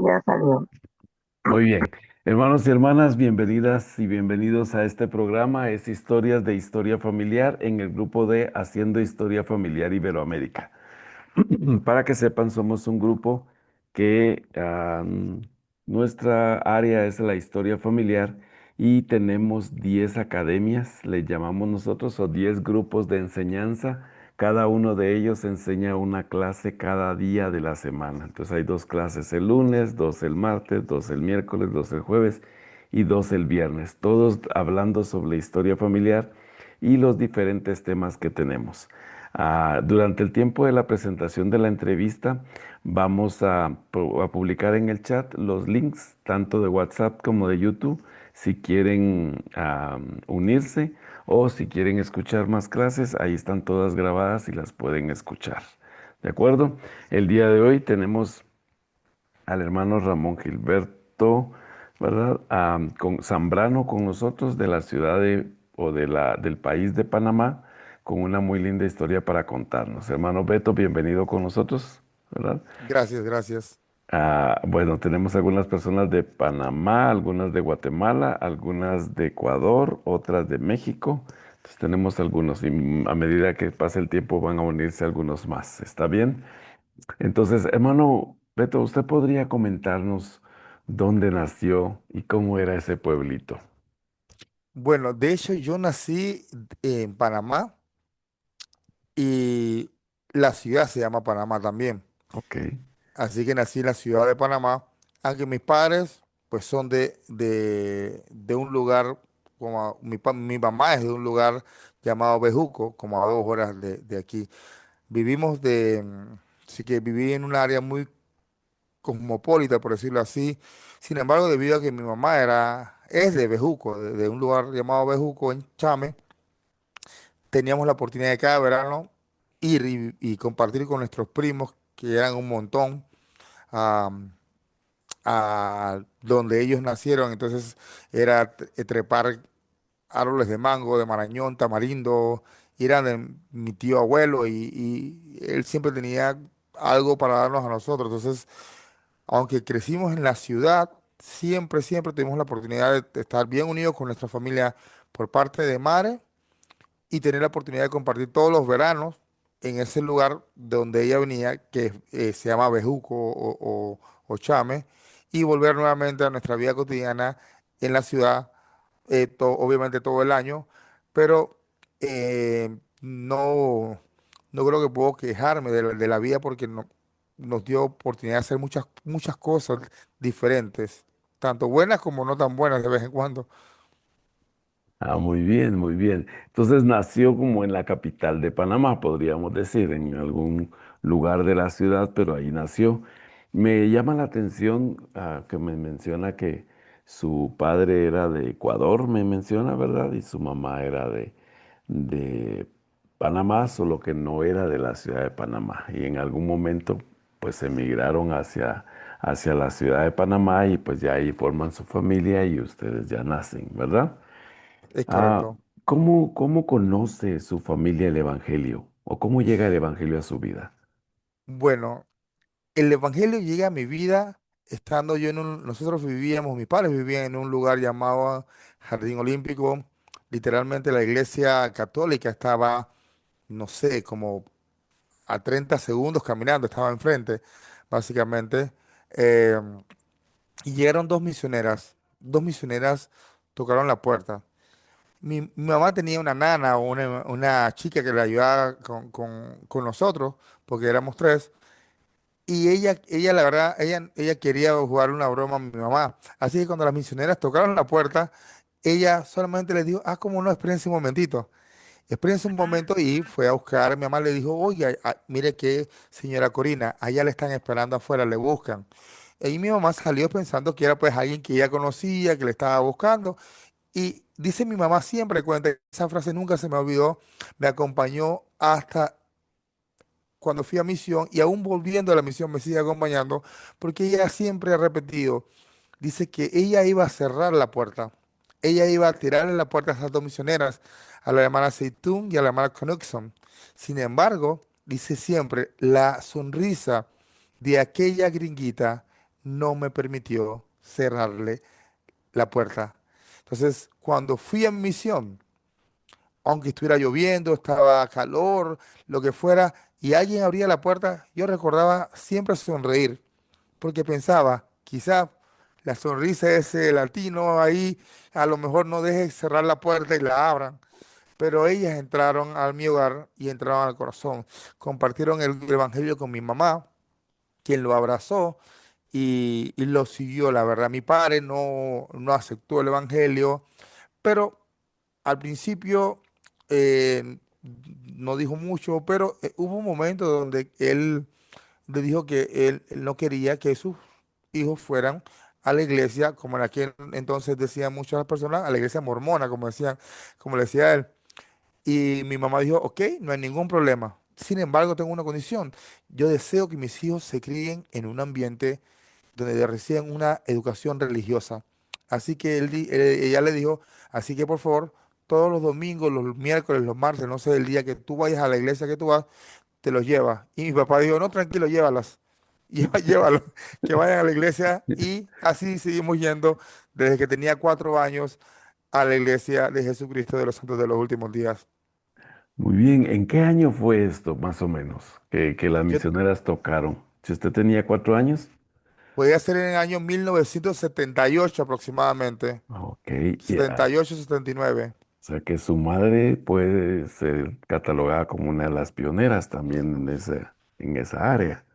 ya salió. Muy bien. Hermanos y hermanas, bienvenidas y bienvenidos a este programa. Es Historias de Historia Familiar en el grupo de Haciendo Historia Familiar Iberoamérica. Para que sepan, somos un grupo que nuestra área es la historia familiar y tenemos 10 academias, le llamamos nosotros, o 10 grupos de enseñanza. Cada uno de ellos enseña una clase cada día de la semana. Entonces hay dos clases el lunes, dos el martes, dos el miércoles, dos el jueves y dos el viernes. Todos hablando sobre historia familiar y los diferentes temas que tenemos. Durante el tiempo de la presentación de la entrevista, vamos a publicar en el chat los links, tanto de WhatsApp como de YouTube, si quieren unirse o si quieren escuchar más clases, ahí están todas grabadas y las pueden escuchar. ¿De acuerdo? El día de hoy tenemos al hermano Ramón Gilberto, ¿verdad? Con Zambrano con nosotros de la ciudad del país de Panamá, con una muy linda historia para contarnos. Hermano Beto, bienvenido con nosotros, ¿verdad? Gracias, gracias. Bueno, tenemos algunas personas de Panamá, algunas de Guatemala, algunas de Ecuador, otras de México. Entonces tenemos algunos y a medida que pase el tiempo van a unirse algunos más. ¿Está bien? Entonces, hermano Beto, ¿usted podría comentarnos dónde nació y cómo era ese pueblito? Bueno, de hecho yo nací en Panamá y la ciudad se llama Panamá también. Ok. Así que nací en la ciudad de Panamá, aunque mis padres pues son de un lugar, como mi mamá es de un lugar llamado Bejuco, como a 2 horas de aquí. Vivimos sí que viví en un área muy cosmopolita, por decirlo así. Sin embargo, debido a que mi mamá es de Bejuco, de un lugar llamado Bejuco en Chame, teníamos la oportunidad de cada verano ir y compartir con nuestros primos, que eran un montón, a, a donde ellos nacieron. Entonces era trepar árboles de mango, de marañón, tamarindo, y eran de mi tío abuelo y él siempre tenía algo para darnos a nosotros. Entonces, aunque crecimos en la ciudad, siempre tuvimos la oportunidad de estar bien unidos con nuestra familia por parte de madre y tener la oportunidad de compartir todos los veranos en ese lugar donde ella venía, que se llama Bejuco o Chame, y volver nuevamente a nuestra vida cotidiana en la ciudad, obviamente todo el año, pero no creo que puedo quejarme de la vida porque nos dio oportunidad de hacer muchas cosas diferentes, tanto buenas como no tan buenas de vez en cuando. Muy bien, muy bien. Entonces nació como en la capital de Panamá, podríamos decir, en algún lugar de la ciudad, pero ahí nació. Me llama la atención que me menciona que su padre era de Ecuador, me menciona, ¿verdad? Y su mamá era de Panamá, solo que no era de la ciudad de Panamá. Y en algún momento, pues emigraron hacia la ciudad de Panamá y pues ya ahí forman su familia y ustedes ya nacen, ¿verdad? Es Ah, correcto. ¿cómo conoce su familia el Evangelio? ¿O cómo llega el Evangelio a su vida? Bueno, el Evangelio llega a mi vida estando nosotros vivíamos, mis padres vivían en un lugar llamado Jardín Olímpico. Literalmente la iglesia católica estaba, no sé, como a 30 segundos caminando, estaba enfrente, básicamente. Eh, y llegaron dos misioneras tocaron la puerta. Mi mamá tenía una nana o una chica que le ayudaba con nosotros, porque éramos tres. Y ella, la verdad, ella quería jugar una broma a mi mamá. Así que cuando las misioneras tocaron la puerta, ella solamente le dijo, como no, espérense un momentito. Espérense un momento y fue a buscar. Mi mamá le dijo, oye, mire que señora Corina, allá le están esperando afuera, le buscan. Y mi mamá salió pensando que era pues alguien que ella conocía, que le estaba buscando. Y dice mi mamá siempre cuenta, esa frase nunca se me olvidó, me acompañó hasta cuando fui a misión y aún volviendo a la misión me sigue acompañando porque ella siempre ha repetido, dice que ella iba a cerrar la puerta, ella iba a tirarle la puerta a esas dos misioneras, a la hermana Seitún y a la hermana Conexon. Sin embargo, dice siempre, la sonrisa de aquella gringuita no me permitió cerrarle la puerta. Entonces, cuando fui a mi misión, aunque estuviera lloviendo, estaba calor, lo que fuera, y alguien abría la puerta, yo recordaba siempre sonreír, porque pensaba, quizá la sonrisa de ese latino ahí, a lo mejor no deje cerrar la puerta y la abran. Pero ellas entraron a mi hogar y entraron al corazón. Compartieron el evangelio con mi mamá, quien lo abrazó y lo siguió, la verdad. Mi padre no aceptó el evangelio, pero al principio no dijo mucho, pero hubo un momento donde él le dijo que él no quería que sus hijos fueran a la iglesia, como en aquel entonces decían muchas personas, a la iglesia mormona, como decían, como le decía él. Y mi mamá dijo, ok, no hay ningún problema. Sin embargo, tengo una condición. Yo deseo que mis hijos se críen en un ambiente donde reciban una educación religiosa. Así que ella le dijo, así que por favor, todos los domingos, los miércoles, los martes, no sé, el día que tú vayas a la iglesia que tú vas, te los llevas. Y mi papá dijo, no, tranquilo, llévalas. Llévalos, que vayan a la iglesia. Y así seguimos yendo desde que tenía 4 años a la iglesia de Jesucristo de los Santos de los Últimos Días. Muy bien, ¿en qué año fue esto, más o menos, que las Yo misioneras tocaron? Si usted tenía 4 años. podía ser en el año 1978 aproximadamente. Ok, Setenta y ocho, 79. o sea que su madre puede ser catalogada como una de las pioneras también en esa área.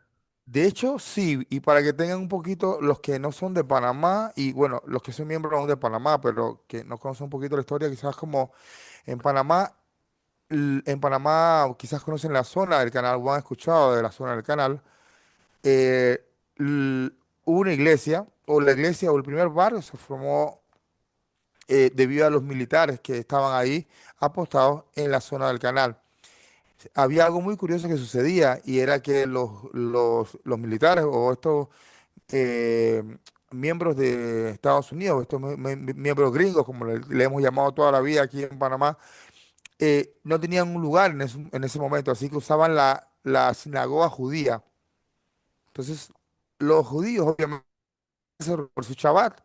De hecho, sí, y para que tengan un poquito, los que no son de Panamá, y bueno, los que son miembros aún de Panamá, pero que no conocen un poquito la historia, quizás como en Panamá, en Panamá quizás conocen la zona del canal, o han escuchado de la zona del canal, eh, l- hubo una iglesia, o la iglesia, o el primer barrio se formó debido a los militares que estaban ahí apostados en la zona del canal. Había algo muy curioso que sucedía y era que los militares o estos eh, miembros de Estados Unidos, estos miembros gringos, como le hemos llamado toda la vida aquí en Panamá, no tenían un lugar en ese momento, así que usaban la sinagoga judía. Entonces, los judíos obviamente por su Shabbat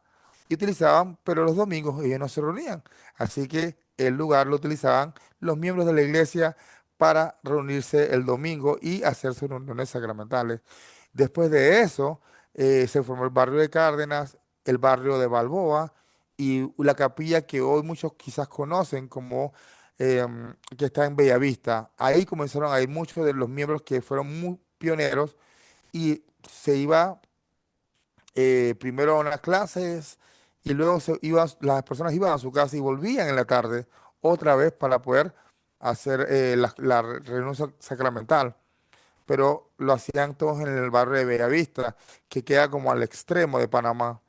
y utilizaban, pero los domingos ellos no se reunían. Así que el lugar lo utilizaban los miembros de la iglesia para reunirse el domingo y hacer sus reuniones sacramentales. Después de eso, se formó el barrio de Cárdenas, el barrio de Balboa y la capilla que hoy muchos quizás conocen como que está en Bellavista. Ahí comenzaron a ir muchos de los miembros que fueron muy pioneros y se iba primero a unas clases y luego las personas iban a su casa y volvían en la tarde otra vez para poder hacer la reunión sacramental. Pero lo hacían todos en el barrio de Bellavista, que queda como al extremo de Panamá.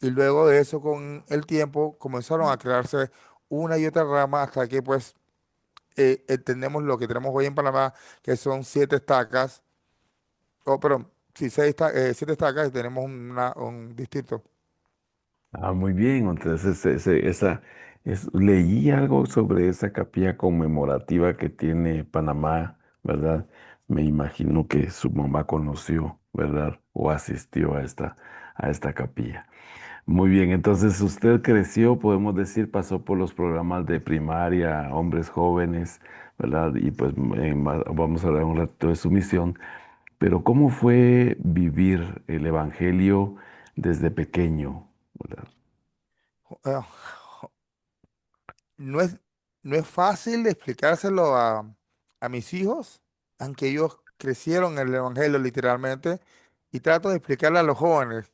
Y luego de eso, con el tiempo, comenzaron a crearse una y otra rama hasta que pues tenemos lo que tenemos hoy en Panamá, que son 7 estacas, perdón, sí, 7 estacas y tenemos un distrito. Ah, muy bien, entonces leí algo sobre esa capilla conmemorativa que tiene Panamá, ¿verdad? Me imagino que su mamá conoció, ¿verdad? O asistió a esta capilla. Muy bien, entonces usted creció, podemos decir, pasó por los programas de primaria, hombres jóvenes, ¿verdad? Y pues vamos a hablar un rato de su misión, pero ¿cómo fue vivir el evangelio desde pequeño, ¿verdad? Eh, No es, no es fácil de explicárselo a mis hijos, aunque ellos crecieron en el Evangelio literalmente, y trato de explicarle a los jóvenes,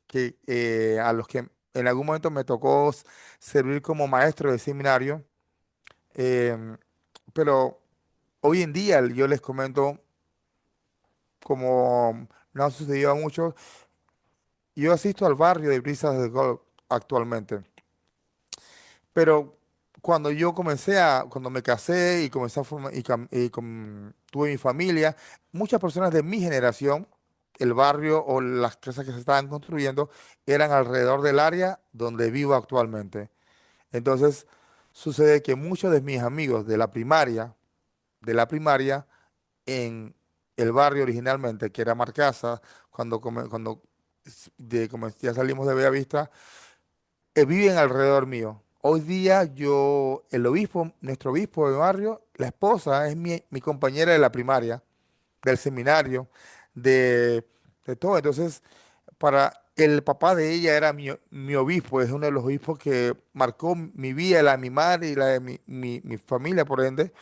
a los que en algún momento me tocó servir como maestro de seminario, em, pero hoy en día yo les comento, como no ha sucedido a muchos, yo asisto al barrio de Brisas del Golf actualmente. Pero cuando me casé y comencé a formar, tuve mi familia, muchas personas de mi generación, el barrio o las casas que se estaban construyendo eran alrededor del área donde vivo actualmente. Entonces, sucede que muchos de mis amigos de la primaria, en el barrio originalmente, que era Marcasa, cuando como ya salimos de Bellavista, viven alrededor mío. Hoy día el obispo, nuestro obispo de barrio, la esposa es mi compañera de la primaria, del seminario, de, de todo. Entonces, para el papá de ella era mi obispo, es uno de los obispos que marcó mi vida, la de mi madre y la de mi familia, por ende.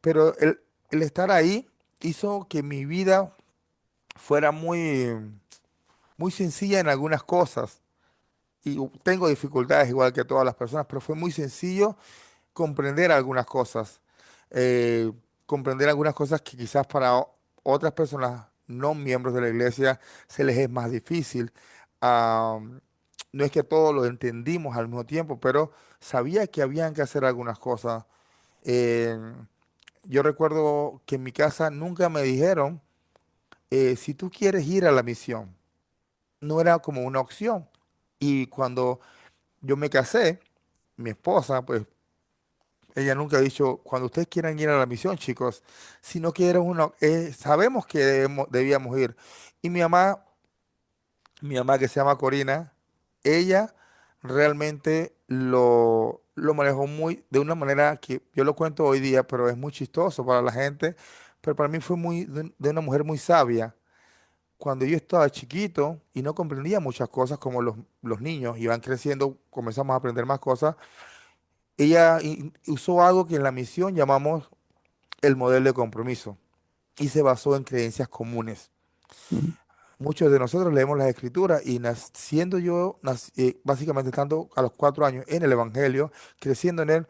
Pero el estar ahí hizo que mi vida fuera muy sencilla en algunas cosas. Y tengo dificultades igual que todas las personas, pero fue muy sencillo comprender algunas cosas. eh, Comprender algunas cosas que quizás para otras personas no miembros de la iglesia se les es más difícil. Ah, no es que todos lo entendimos al mismo tiempo, pero sabía que habían que hacer algunas cosas. Eh, yo recuerdo que en mi casa nunca me dijeron, si tú quieres ir a la misión, no era como una opción. Y cuando yo me casé, mi esposa, pues ella nunca ha dicho, cuando ustedes quieran ir a la misión, chicos, sino que era uno, sabemos que debíamos ir. Y mi mamá que se llama Corina, ella realmente lo manejó de una manera que yo lo cuento hoy día, pero es muy chistoso para la gente, pero para mí fue de una mujer muy sabia. Cuando yo estaba chiquito y no comprendía muchas cosas como los niños iban creciendo, comenzamos a aprender más cosas, ella usó algo que en la misión llamamos el modelo de compromiso y se basó en creencias comunes. Mm. Muchos de nosotros leemos las escrituras y siendo yo, básicamente estando a los 4 años en el Evangelio, creciendo en él,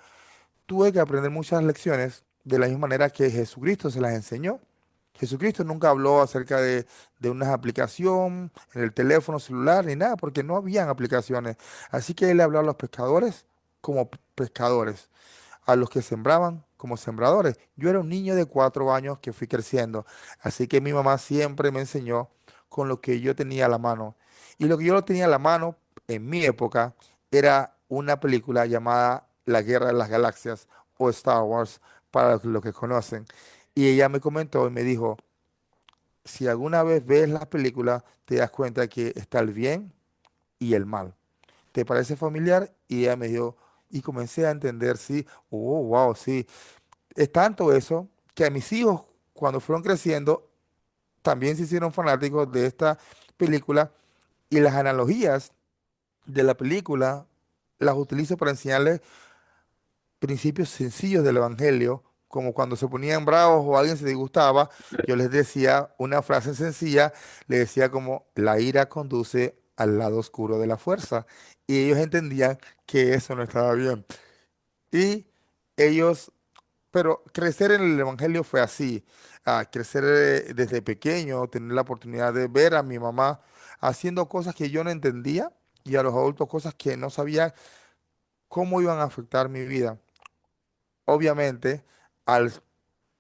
tuve que aprender muchas lecciones de la misma manera que Jesucristo se las enseñó. Jesucristo nunca habló acerca de una aplicación en el teléfono celular ni nada, porque no habían aplicaciones. Así que él le habló a los pescadores como pescadores, a los que sembraban como sembradores. Yo era un niño de 4 años que fui creciendo, así que mi mamá siempre me enseñó con lo que yo tenía a la mano. Y lo que yo lo tenía a la mano en mi época era una película llamada La Guerra de las Galaxias o Star Wars, para los que conocen. Y ella me comentó y me dijo, si alguna vez ves la película, te das cuenta que está el bien y el mal. ¿Te parece familiar? Y ella me dijo, y comencé a entender, sí, oh, wow, sí. Es tanto eso que a mis hijos, cuando fueron creciendo, también se hicieron fanáticos de esta película y las analogías de la película las utilizo para enseñarles principios sencillos del Evangelio, como cuando se ponían bravos o alguien se disgustaba, yo les decía una frase sencilla, les decía como, la ira conduce al lado oscuro de la fuerza. Y ellos entendían que eso no estaba bien. Y ellos, pero crecer en el Evangelio fue así. Crecer desde pequeño, tener la oportunidad de ver a mi mamá haciendo cosas que yo no entendía y a los adultos cosas que no sabía cómo iban a afectar mi vida. Obviamente, al,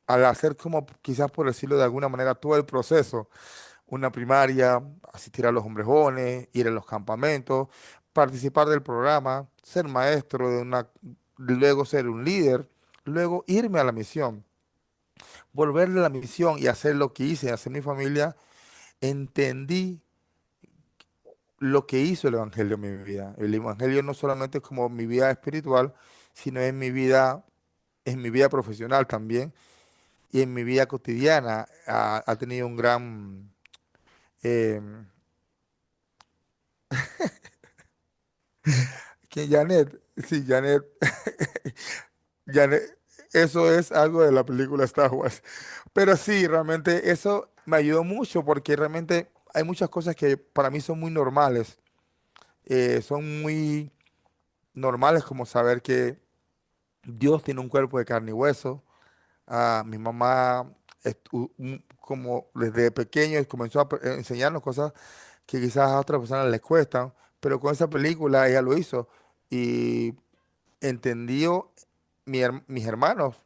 al hacer como quizás por decirlo de alguna manera todo el proceso, una primaria, asistir a los hombrejones, ir a los campamentos, participar del programa, ser maestro luego ser un líder, luego irme a la misión, volver de la misión y hacer lo que hice, hacer mi familia, entendí lo que hizo el Evangelio en mi vida. El Evangelio no solamente es como mi vida espiritual, sino en mi vida profesional también y en mi vida cotidiana ha tenido un gran... eh, que Janet, sí, Janet, Janet, eso es algo de la película Star Wars. Pero sí, realmente eso me ayudó mucho porque realmente hay muchas cosas que para mí son muy normales. Son muy normales como saber que Dios tiene un cuerpo de carne y hueso. Mi mamá, como desde pequeño, comenzó a enseñarnos cosas que quizás a otras personas les cuestan, pero con esa película ella lo hizo y entendió, mis hermanos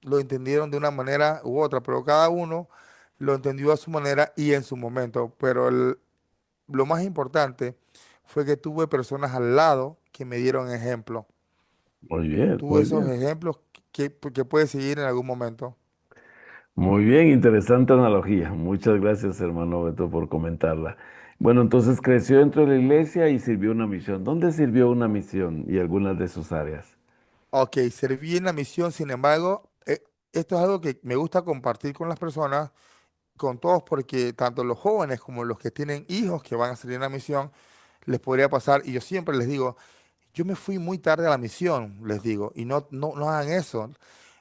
lo entendieron de una manera u otra, pero cada uno lo entendió a su manera y en su momento. Pero lo más importante fue que tuve personas al lado que me dieron ejemplo. Muy bien, Tuve muy esos bien. ejemplos que puedes seguir en algún momento. Muy bien, interesante analogía. Muchas gracias, hermano Beto, por comentarla. Bueno, entonces creció dentro de la iglesia y sirvió una misión. ¿Dónde sirvió una misión y algunas de sus áreas? Ok, serví en la misión, sin embargo, esto es algo que me gusta compartir con las personas, con todos, porque tanto los jóvenes como los que tienen hijos que van a salir en la misión, les podría pasar, y yo siempre les digo, yo me fui muy tarde a la misión, les digo, y no hagan eso.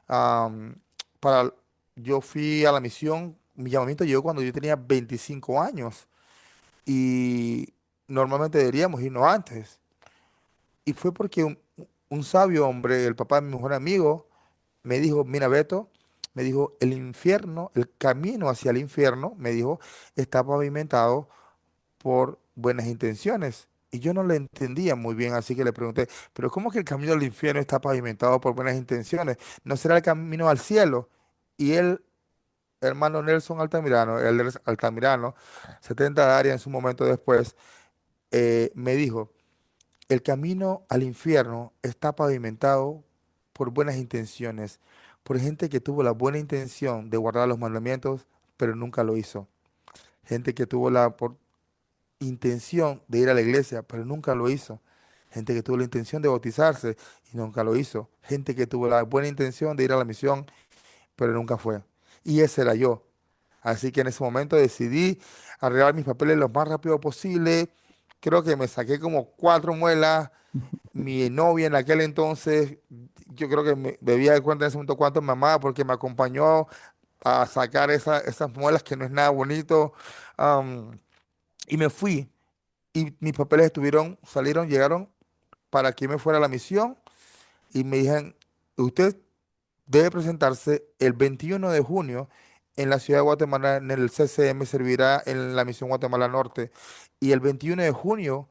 Am, para, yo fui a la misión, mi llamamiento llegó cuando yo tenía 25 años, y normalmente deberíamos irnos antes. Y fue porque un sabio hombre, el papá de mi mejor amigo, me dijo, mira Beto, me dijo, el infierno, el camino hacia el infierno, me dijo, está pavimentado por buenas intenciones. Y yo no le entendía muy bien, así que le pregunté, pero ¿cómo que el camino al infierno está pavimentado por buenas intenciones? ¿No será el camino al cielo? Y él, hermano Nelson Altamirano, Altamirano, 70 de área en su momento después, me dijo, el camino al infierno está pavimentado por buenas intenciones, por gente que tuvo la buena intención de guardar los mandamientos, pero nunca lo hizo. Gente que tuvo la intención de ir a la iglesia, pero nunca lo hizo. Gente que tuvo la intención de bautizarse y nunca lo hizo. Gente que tuvo la buena intención de ir a la misión, pero nunca fue. Y ese era yo. Así que en ese momento decidí arreglar mis papeles lo más rápido posible. Creo que me saqué como 4 muelas. Mi novia en aquel entonces, yo creo que me debía dar cuenta en ese momento cuánto me amaba porque me acompañó a sacar esas muelas que no es nada bonito. am, y me fui. Y mis papeles salieron, llegaron para que me fuera a la misión. Y me dijeron, usted debe presentarse el 21 de junio en la ciudad de Guatemala, en el CCM, servirá en la misión Guatemala Norte. Y el 21 de junio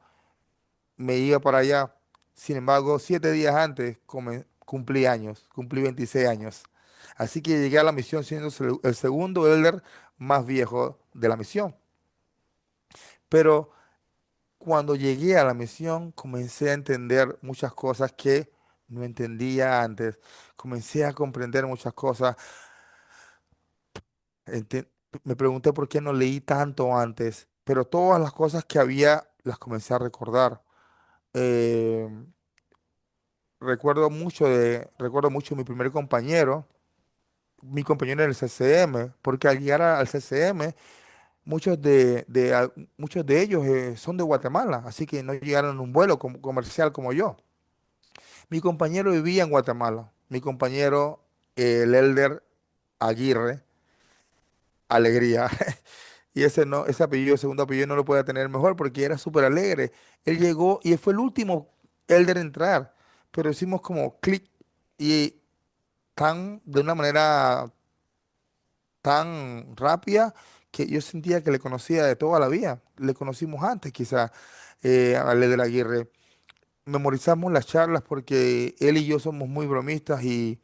me iba para allá. Sin embargo, 7 días antes cumplí años, cumplí 26 años. Así que llegué a la misión siendo el segundo elder más viejo de la misión. Pero cuando llegué a la misión, comencé a entender muchas cosas que no entendía antes. Comencé a comprender muchas cosas. Ente- Me pregunté por qué no leí tanto antes, pero todas las cosas que había las comencé a recordar. Eh, recuerdo mucho mi primer compañero, mi compañero en el CCM, porque al llegar al CCM, muchos de ellos son de Guatemala, así que no llegaron en un vuelo comercial como yo. Mi compañero vivía en Guatemala, mi compañero, el Elder Aguirre, Alegría, y ese no, ese apellido, segundo apellido no lo podía tener mejor porque era súper alegre. Él llegó y fue el último Elder en entrar, pero hicimos como clic y de una manera tan rápida que yo sentía que le conocía de toda la vida. Le conocimos antes, quizá, a Ale de la Aguirre. Memorizamos las charlas porque él y yo somos muy bromistas y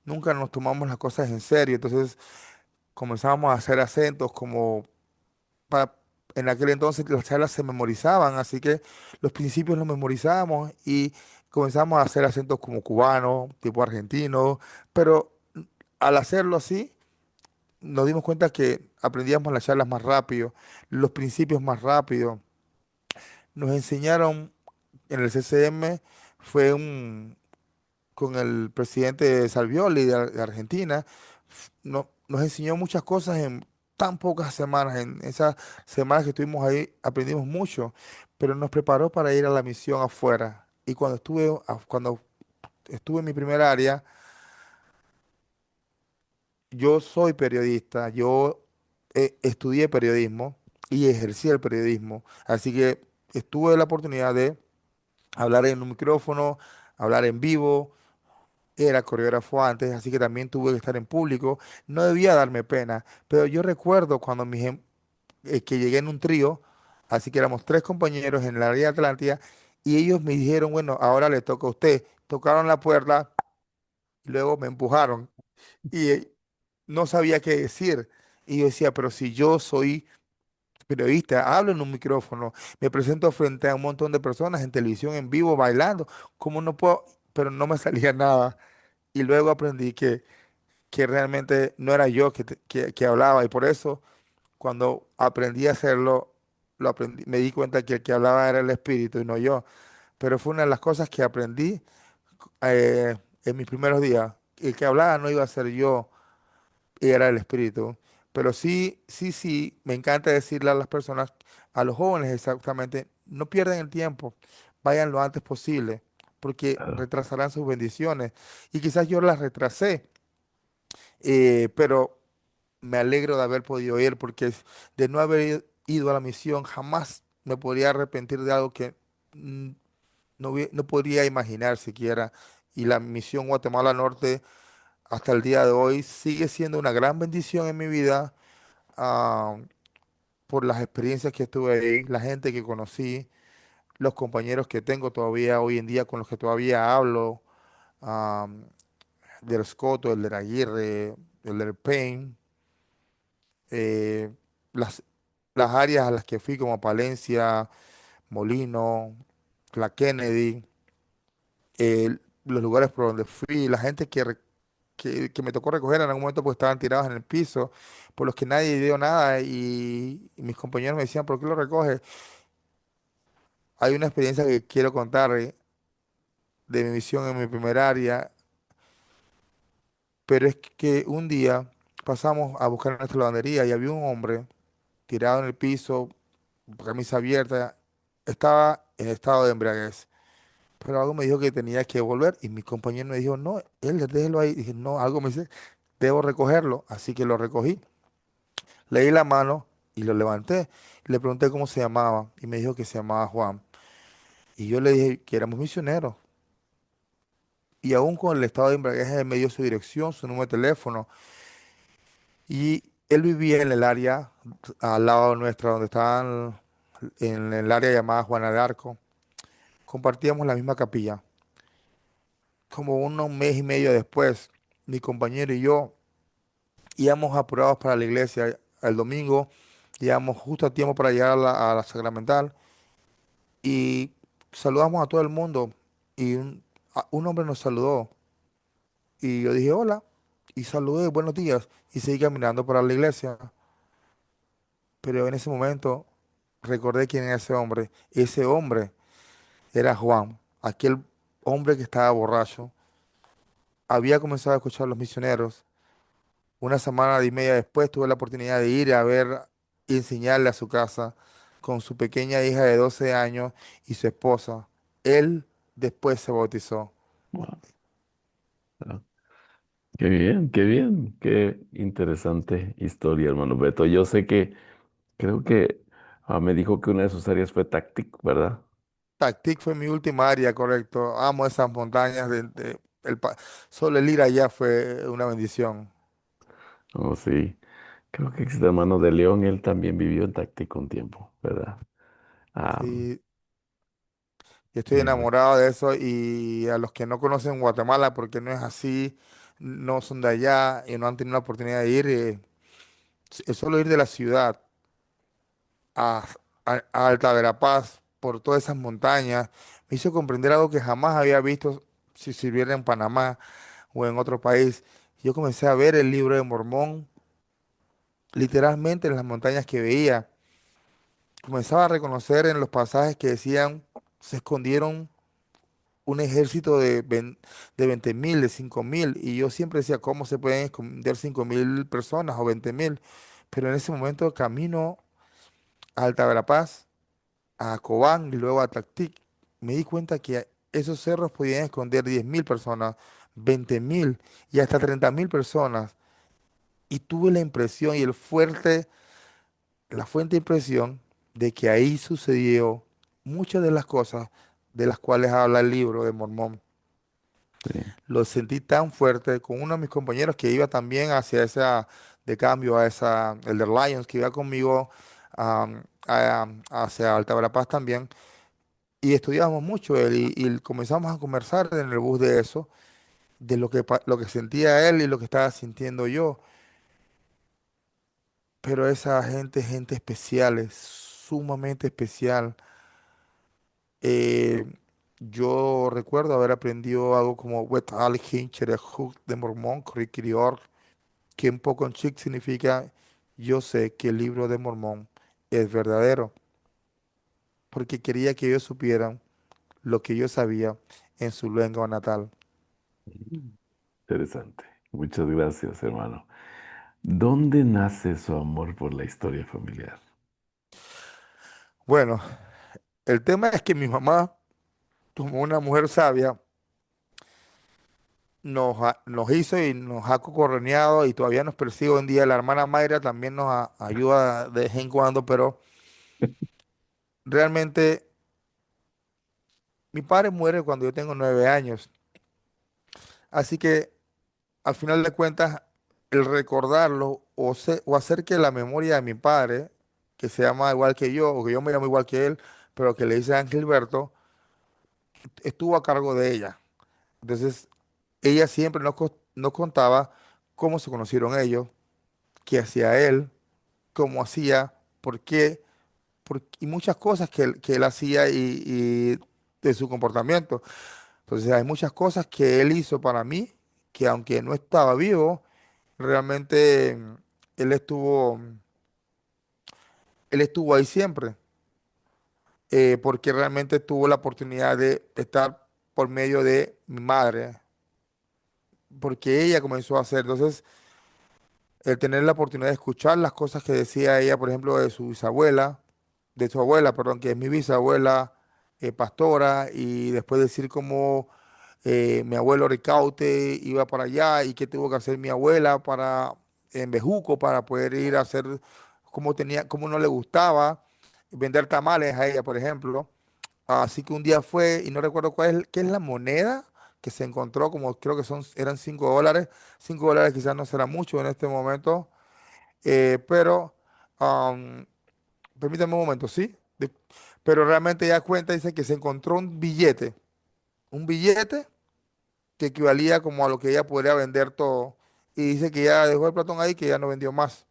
nunca nos tomamos las cosas en serio. Entonces comenzamos a hacer acentos como para... En aquel entonces las charlas se memorizaban, así que los principios los memorizábamos y comenzamos a hacer acentos como cubano, tipo argentino, pero al hacerlo así nos dimos cuenta que aprendíamos las charlas más rápido, los principios más rápido. Nos enseñaron en el CCM, fue con el presidente Salvioli de Argentina, nos enseñó muchas cosas en tan pocas semanas. En esas semanas que estuvimos ahí aprendimos mucho, pero nos preparó para ir a la misión afuera. Y cuando estuve en mi primer área, yo soy periodista, yo estudié periodismo y ejercí el periodismo, así que tuve la oportunidad de hablar en un micrófono, hablar en vivo, era coreógrafo antes, así que también tuve que estar en público, no debía darme pena, pero yo recuerdo cuando que llegué en un trío, así que éramos 3 compañeros en el área de Atlántida, y ellos me dijeron, bueno, ahora le toca a usted, tocaron la puerta y luego me empujaron. Y no sabía qué decir. Y yo decía, pero si yo soy periodista, hablo en un micrófono, me presento frente a un montón de personas en televisión, en vivo, bailando, ¿cómo no puedo? Pero no me salía nada. Y luego aprendí que que realmente no era yo que hablaba y por eso cuando aprendí a hacerlo, lo aprendí, me di cuenta que el que hablaba era el espíritu y no yo. Pero fue una de las cosas que aprendí eh, en mis primeros días. El que hablaba no iba a ser yo, era el espíritu. Pero sí, sí, sí, me encanta decirle a las personas, a los jóvenes exactamente, no pierdan el tiempo, vayan lo antes posible, porque Claro, retrasarán sus bendiciones. Y quizás yo las retrasé, pero me alegro de haber podido ir, porque de no haber ido a la misión, jamás me podría arrepentir de algo que mm, no podría imaginar siquiera. Y la misión Guatemala Norte hasta el día de hoy sigue siendo una gran bendición en mi vida, ah, por las experiencias que tuve ahí, la gente que conocí, los compañeros que tengo todavía hoy en día con los que todavía hablo, ah, del Escoto, el de Aguirre, el del Pain, eh, las, las áreas a las que fui como Palencia, Molino, la Kennedy, los lugares por donde fui, la gente que me tocó recoger en algún momento pues estaban tirados en el piso, por los que nadie dio nada y mis compañeros me decían, ¿por qué lo recoges? Hay una experiencia que quiero contar de mi misión en mi primer área, pero es que un día pasamos a buscar nuestra lavandería y había un hombre tirado en el piso, camisa abierta, estaba en estado de embriaguez. Pero algo me dijo que tenía que volver y mi compañero me dijo, no, él, déjelo ahí. Dije, no, algo me dice, debo recogerlo, así que lo recogí. Le di la mano y lo levanté. Le pregunté cómo se llamaba y me dijo que se llamaba Juan. Y yo le dije que éramos misioneros. Y aún con el estado de embriaguez, él me dio su dirección, su número de teléfono. Y él vivía en el área al lado nuestra, donde estaban en el área llamada Juana de Arco. Compartíamos la misma capilla. Como un mes y medio después, mi compañero y yo íbamos apurados para la iglesia el domingo, íbamos justo a tiempo para llegar a la sacramental y saludamos a todo el mundo y un hombre nos saludó y yo dije hola y saludé, buenos días y seguí caminando para la iglesia, pero en ese momento recordé quién era ese hombre. Ese hombre era Juan, aquel hombre que estaba borracho. Había comenzado a escuchar a los misioneros. Una semana y media después tuve la oportunidad de ir a ver y enseñarle a su casa con su pequeña hija de 12 años y su esposa. Él después se bautizó. wow, claro. Qué bien, qué bien, qué interesante historia, hermano Beto. Yo sé que, creo que me dijo que una de sus áreas fue táctic, ¿verdad? Tactic fue mi última área, correcto. Amo esas montañas. Solo el ir allá fue una bendición. Oh, sí. Creo que existe hermano de León, él también vivió en táctico un tiempo, ¿verdad? Ah, Sí, y estoy me imagino. enamorado de eso. Y a los que no conocen Guatemala, porque no es así, no son de allá y no han tenido la oportunidad de ir, el solo ir de la ciudad a, a Alta Verapaz, por todas esas montañas, me hizo comprender algo que jamás había visto si sirviera en Panamá o en otro país. Yo comencé a ver el libro de Mormón, literalmente en las montañas que veía. Comenzaba a reconocer en los pasajes que decían, se escondieron un ejército de 20.000, de 5.000, y yo siempre decía, ¿cómo se pueden esconder 5.000 personas o 20.000? Pero en ese momento camino a Alta Verapaz, a Cobán y luego a Tactic, me di cuenta que esos cerros podían esconder 10.000 personas, 20.000 y hasta 30.000 personas. Y tuve la impresión y la fuerte impresión de que ahí sucedió muchas de las cosas de las cuales habla el libro de Mormón. Sí. Lo sentí tan fuerte con uno de mis compañeros que iba también hacia esa, de cambio a esa, el de Lions, que iba conmigo hacia Alta Verapaz también. Y estudiábamos mucho él y comenzamos a conversar en el bus de eso, de lo que sentía él y lo que estaba sintiendo yo. Pero esa gente, gente especial, es sumamente especial. Eh, yo recuerdo haber aprendido algo como Wet Al Hinch, de Mormón, Ricky York. que un poco en chic significa yo sé que el libro de Mormón es verdadero, porque quería que ellos supieran lo que yo sabía en su lengua natal. Interesante. Muchas gracias, hermano. ¿Dónde nace su amor por la historia familiar? Bueno, el tema es que mi mamá, como una mujer sabia, nos hizo y nos ha cocorroneado y todavía nos persigue hoy en día. La hermana Mayra también nos ayuda de vez en cuando, pero realmente mi padre muere cuando yo tengo 9 años. Así que al final de cuentas, el recordarlo o hacer que la memoria de mi padre, que se llama igual que yo, o que yo me llamo igual que él, pero que le dice Gilberto, estuvo a cargo de ella. Entonces, ella siempre nos contaba cómo se conocieron ellos, qué hacía él, cómo hacía, por qué, y muchas cosas que él hacía y de su comportamiento. Entonces, hay muchas cosas que él hizo para mí, que aunque no estaba vivo, realmente él estuvo, él estuvo ahí siempre, porque realmente tuvo la oportunidad de estar por medio de mi madre, porque ella comenzó a hacer. Entonces, el tener la oportunidad de escuchar las cosas que decía ella, por ejemplo, de su bisabuela, de su abuela, perdón, que es mi bisabuela pastora, y después decir cómo mi abuelo Ricaute iba para allá y qué tuvo que hacer mi abuela para en Bejuco para poder ir a hacer como tenía, como no le gustaba vender tamales a ella, por ejemplo. Así que un día fue, y no recuerdo qué es la moneda que se encontró, como creo que eran $5. $5 quizás no será mucho en este momento, pero am, permítame un momento, ¿sí? Pero realmente ella cuenta, dice que se encontró un billete que equivalía como a lo que ella podría vender todo. Y dice que ya dejó el platón ahí, que ya no vendió más,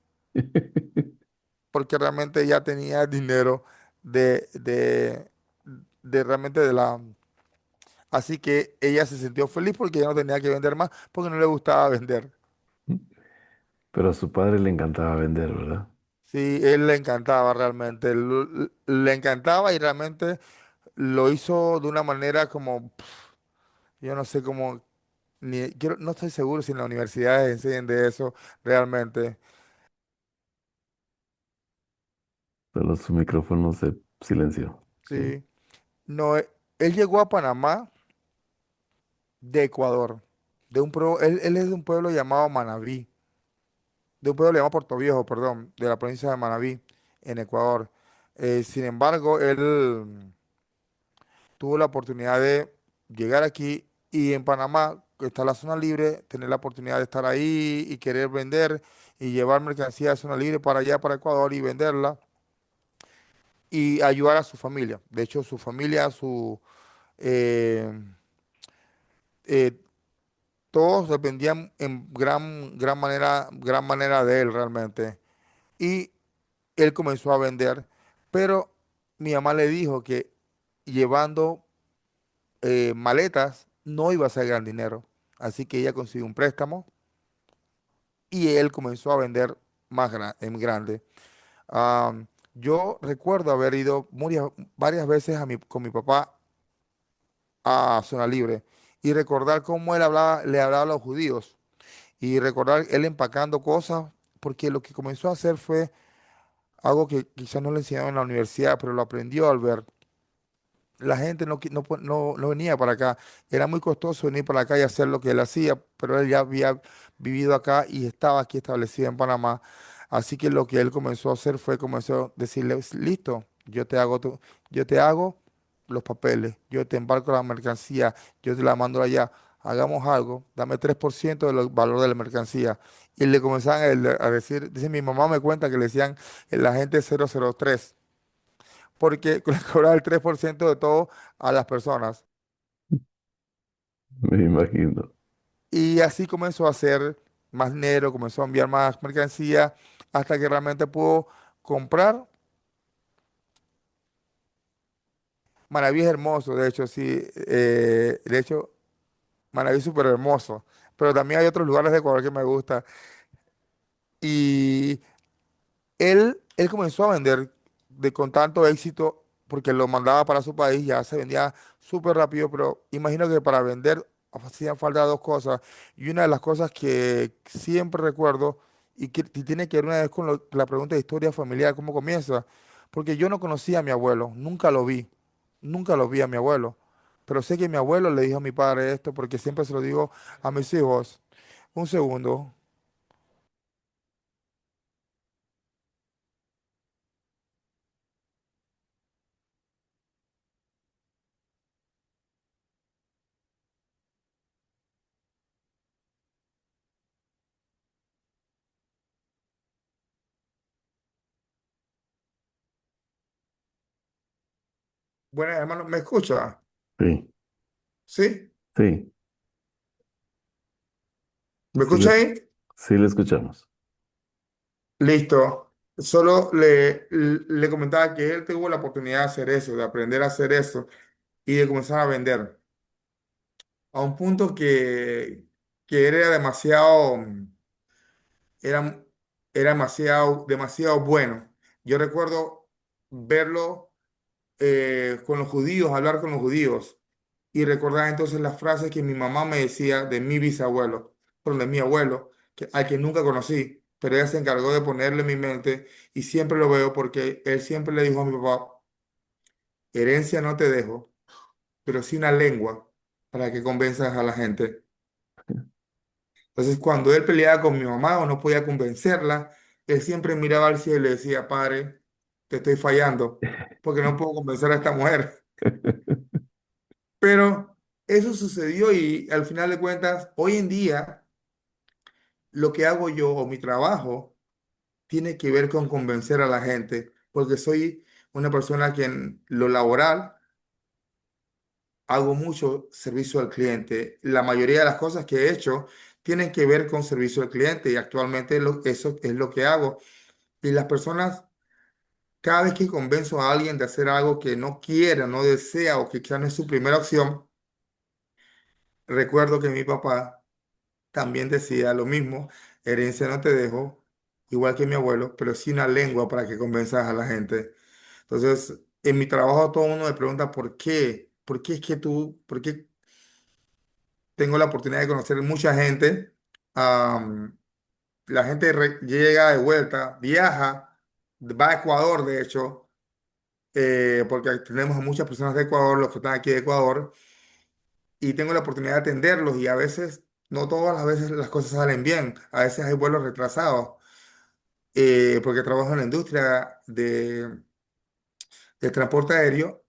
porque realmente ya tenía dinero de, de, de realmente de la. Así que ella se sintió feliz porque ya no tenía que vender más, porque no le gustaba vender. Pero a su padre le encantaba vender, ¿verdad? Sí, él le encantaba realmente, le encantaba y realmente lo hizo de una manera como, yo no sé cómo, no estoy seguro si en la universidad enseñan de eso realmente. Solo su micrófono se silenció. Sí. Sí, no, él llegó a Panamá de Ecuador, él es de un pueblo llamado Manabí, de un pueblo llamado Puerto Viejo, perdón, de la provincia de Manabí, en Ecuador. Sin embargo, él tuvo la oportunidad de llegar aquí y en Panamá, que está la zona libre, tener la oportunidad de estar ahí y querer vender y llevar mercancía de zona libre para allá, para Ecuador y venderla y ayudar a su familia. De hecho, su familia, eh, eh, todos dependían en gran manera de él realmente. Y él comenzó a vender, pero mi mamá le dijo que llevando maletas no iba a ser gran dinero. Así que ella consiguió un préstamo y él comenzó a vender en grande. Yo recuerdo haber ido varias veces con mi papá a Zona Libre y recordar cómo le hablaba a los judíos y recordar él empacando cosas, porque lo que comenzó a hacer fue algo que quizás no le enseñaron en la universidad, pero lo aprendió al ver. La gente no venía para acá. Era muy costoso venir para acá y hacer lo que él hacía, pero él ya había vivido acá y estaba aquí establecido en Panamá. Así que lo que él comenzó a hacer fue comenzó a decirle, listo, yo te hago los papeles, yo te embarco la mercancía, yo te la mando allá, hagamos algo, dame 3% del valor de la mercancía. Y le comenzaban a decir, dice mi mamá me cuenta que le decían el agente 003 porque le cobraba el 3% de todo a las personas. Me imagino. Y así comenzó a hacer más dinero, comenzó a enviar más mercancía, hasta que realmente pudo comprar. Manaví es hermoso, de hecho, sí. De hecho, Manaví es súper hermoso. Pero también hay otros lugares de Ecuador que me gusta. Y él comenzó a vender con tanto éxito porque lo mandaba para su país, ya se vendía súper rápido, pero imagino que para vender hacían falta dos cosas. Y una de las cosas que siempre recuerdo y tiene que ver una vez con la pregunta de historia familiar, ¿cómo comienza? Porque yo no conocía a mi abuelo, nunca lo vi a mi abuelo. Pero sé que mi abuelo le dijo a mi padre esto porque siempre se lo digo a mis hijos. Un segundo. Bueno, hermano, ¿me escucha? Sí, ¿Sí? sí, ¿Me sí escucha ahí? sí le escuchamos. Listo. Solo le comentaba que él tuvo la oportunidad de hacer eso, de aprender a hacer eso y de comenzar a vender a un punto que era demasiado, era, era demasiado bueno. Yo recuerdo verlo con los judíos, hablar con los judíos y recordar entonces las frases que mi mamá me decía de mi bisabuelo, perdón, de mi abuelo, al que nunca conocí, pero ella se encargó de ponerle en mi mente y siempre lo veo porque él siempre le dijo a mi papá, herencia no te dejo, pero sí una lengua para que convenzas a la gente. Entonces cuando él peleaba con mi mamá o no podía convencerla, él siempre miraba al cielo y le decía, padre, te estoy fallando porque no puedo convencer a esta mujer. Pero eso sucedió y al final de cuentas, hoy en día, lo que hago yo o mi trabajo tiene que ver con convencer a la gente, porque soy una persona que en lo laboral hago mucho servicio al cliente. La mayoría de las cosas que he hecho tienen que ver con servicio al cliente y actualmente eso es lo que hago. Y las personas, cada vez que convenzo a alguien de hacer algo que no quiera, no desea o que quizás no es su primera opción, recuerdo que mi papá también decía lo mismo, herencia no te dejo, igual que mi abuelo, pero sí una lengua para que convenzas a la gente. Entonces, en mi trabajo todo el mundo me pregunta por qué es que por qué tengo la oportunidad de conocer mucha gente. Am, la gente llega de vuelta, viaja, va a Ecuador, de hecho, porque tenemos a muchas personas de Ecuador, los que están aquí de Ecuador, y tengo la oportunidad de atenderlos y a veces, no todas las veces las cosas salen bien, a veces hay vuelos retrasados, porque trabajo en la industria de transporte aéreo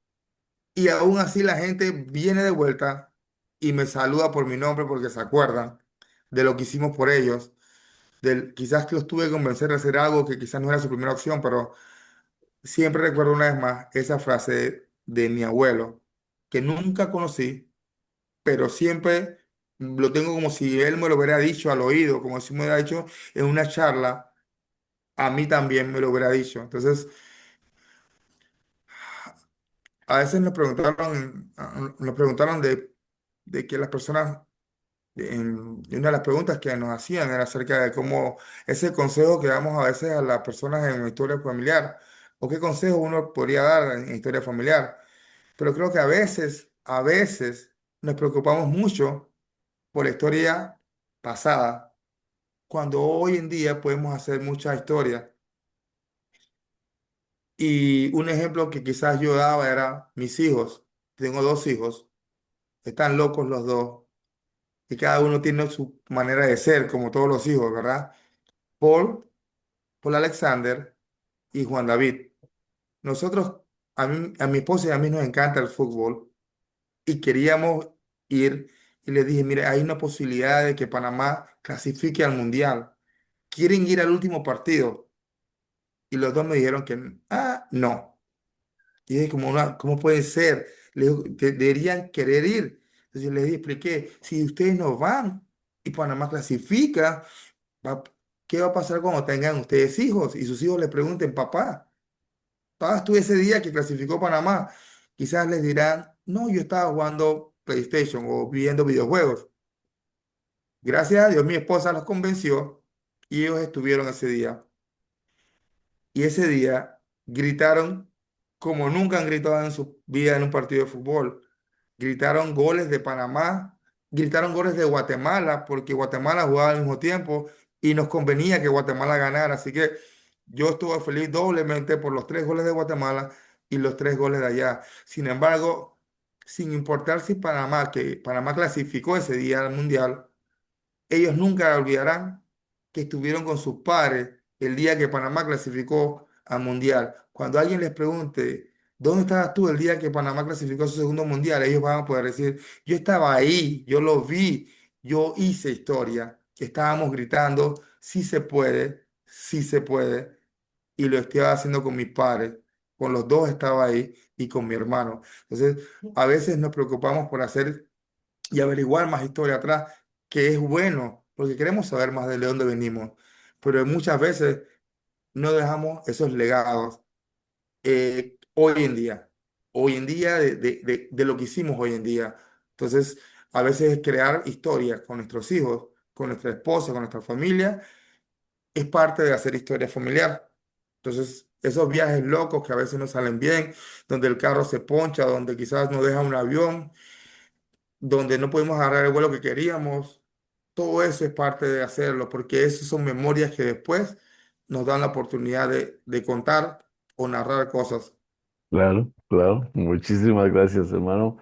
y aún así la gente viene de vuelta y me saluda por mi nombre porque se acuerdan de lo que hicimos por ellos, quizás que los tuve que convencer de hacer algo que quizás no era su primera opción, pero siempre recuerdo una vez más esa frase de mi abuelo, que nunca conocí, pero siempre lo tengo como si él me lo hubiera dicho al oído, como si me hubiera dicho en una charla, a mí también me lo hubiera dicho. Entonces, a veces nos preguntaron de que las personas, y una de las preguntas que nos hacían era acerca de cómo ese consejo que damos a veces a las personas en una historia familiar, o qué consejo uno podría dar en historia familiar. Pero creo que a veces nos preocupamos mucho por la historia pasada, cuando hoy en día podemos hacer muchas historias. Y un ejemplo que quizás yo daba era mis hijos. Tengo dos hijos, están locos los dos, y cada uno tiene su manera de ser, como todos los hijos, ¿verdad? Paul, Paul Alexander y Juan David. Nosotros, a mi esposa y a mí nos encanta el fútbol y queríamos ir y le dije, mire, hay una posibilidad de que Panamá clasifique al Mundial. ¿Quieren ir al último partido? Y los dos me dijeron que, no. Y dije, ¿cómo puede ser? Le digo, Deberían querer ir. Entonces yo les expliqué, si ustedes no van y Panamá clasifica, va- ¿qué va a pasar cuando tengan ustedes hijos? Y sus hijos le pregunten, papá, ¿estabas tú ese día que clasificó Panamá? Quizás les dirán, no, yo estaba jugando PlayStation o viendo videojuegos. Gracias a Dios, mi esposa los convenció y ellos estuvieron ese día. Y ese día gritaron como nunca han gritado en su vida en un partido de fútbol. Gritaron goles de Panamá, gritaron goles de Guatemala, porque Guatemala jugaba al mismo tiempo y nos convenía que Guatemala ganara. Así que yo estuve feliz doblemente por los 3 goles de Guatemala y los 3 goles de allá. Sin embargo, sin importar si Panamá, que Panamá clasificó ese día al Mundial, ellos nunca olvidarán que estuvieron con sus padres el día que Panamá clasificó al Mundial. Cuando alguien les pregunte, ¿dónde estabas tú el día que Panamá clasificó a su segundo Mundial? Ellos van a poder decir, yo estaba ahí, yo lo vi, yo hice historia. Estábamos gritando, sí se puede. Y lo estaba haciendo con mis padres. Con los dos estaba ahí y con mi hermano. Entonces, a veces nos preocupamos por hacer y averiguar más historia atrás, que es bueno, porque queremos saber más de dónde venimos, pero muchas veces no dejamos esos legados hoy en día de lo que hicimos hoy en día. Entonces, a veces crear historias con nuestros hijos, con nuestra esposa, con nuestra familia, es parte de hacer historia familiar. Entonces, esos viajes locos que a veces no salen bien, donde el carro se poncha, donde quizás nos deja un avión, donde no pudimos agarrar el vuelo que queríamos. Todo eso es parte de hacerlo, porque esas son memorias que después nos dan la oportunidad de contar o narrar cosas. Claro, claro. Muchísimas gracias, hermano.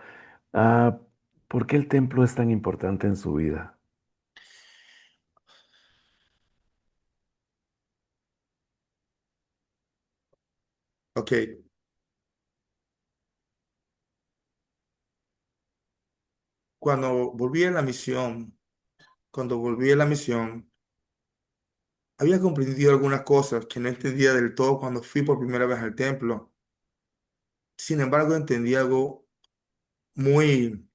Ah, ¿por qué el templo es tan importante en su vida? Ok, cuando volví a la misión, cuando volví a la misión, había comprendido algunas cosas que no entendía del todo cuando fui por primera vez al templo. Sin embargo, entendí algo muy,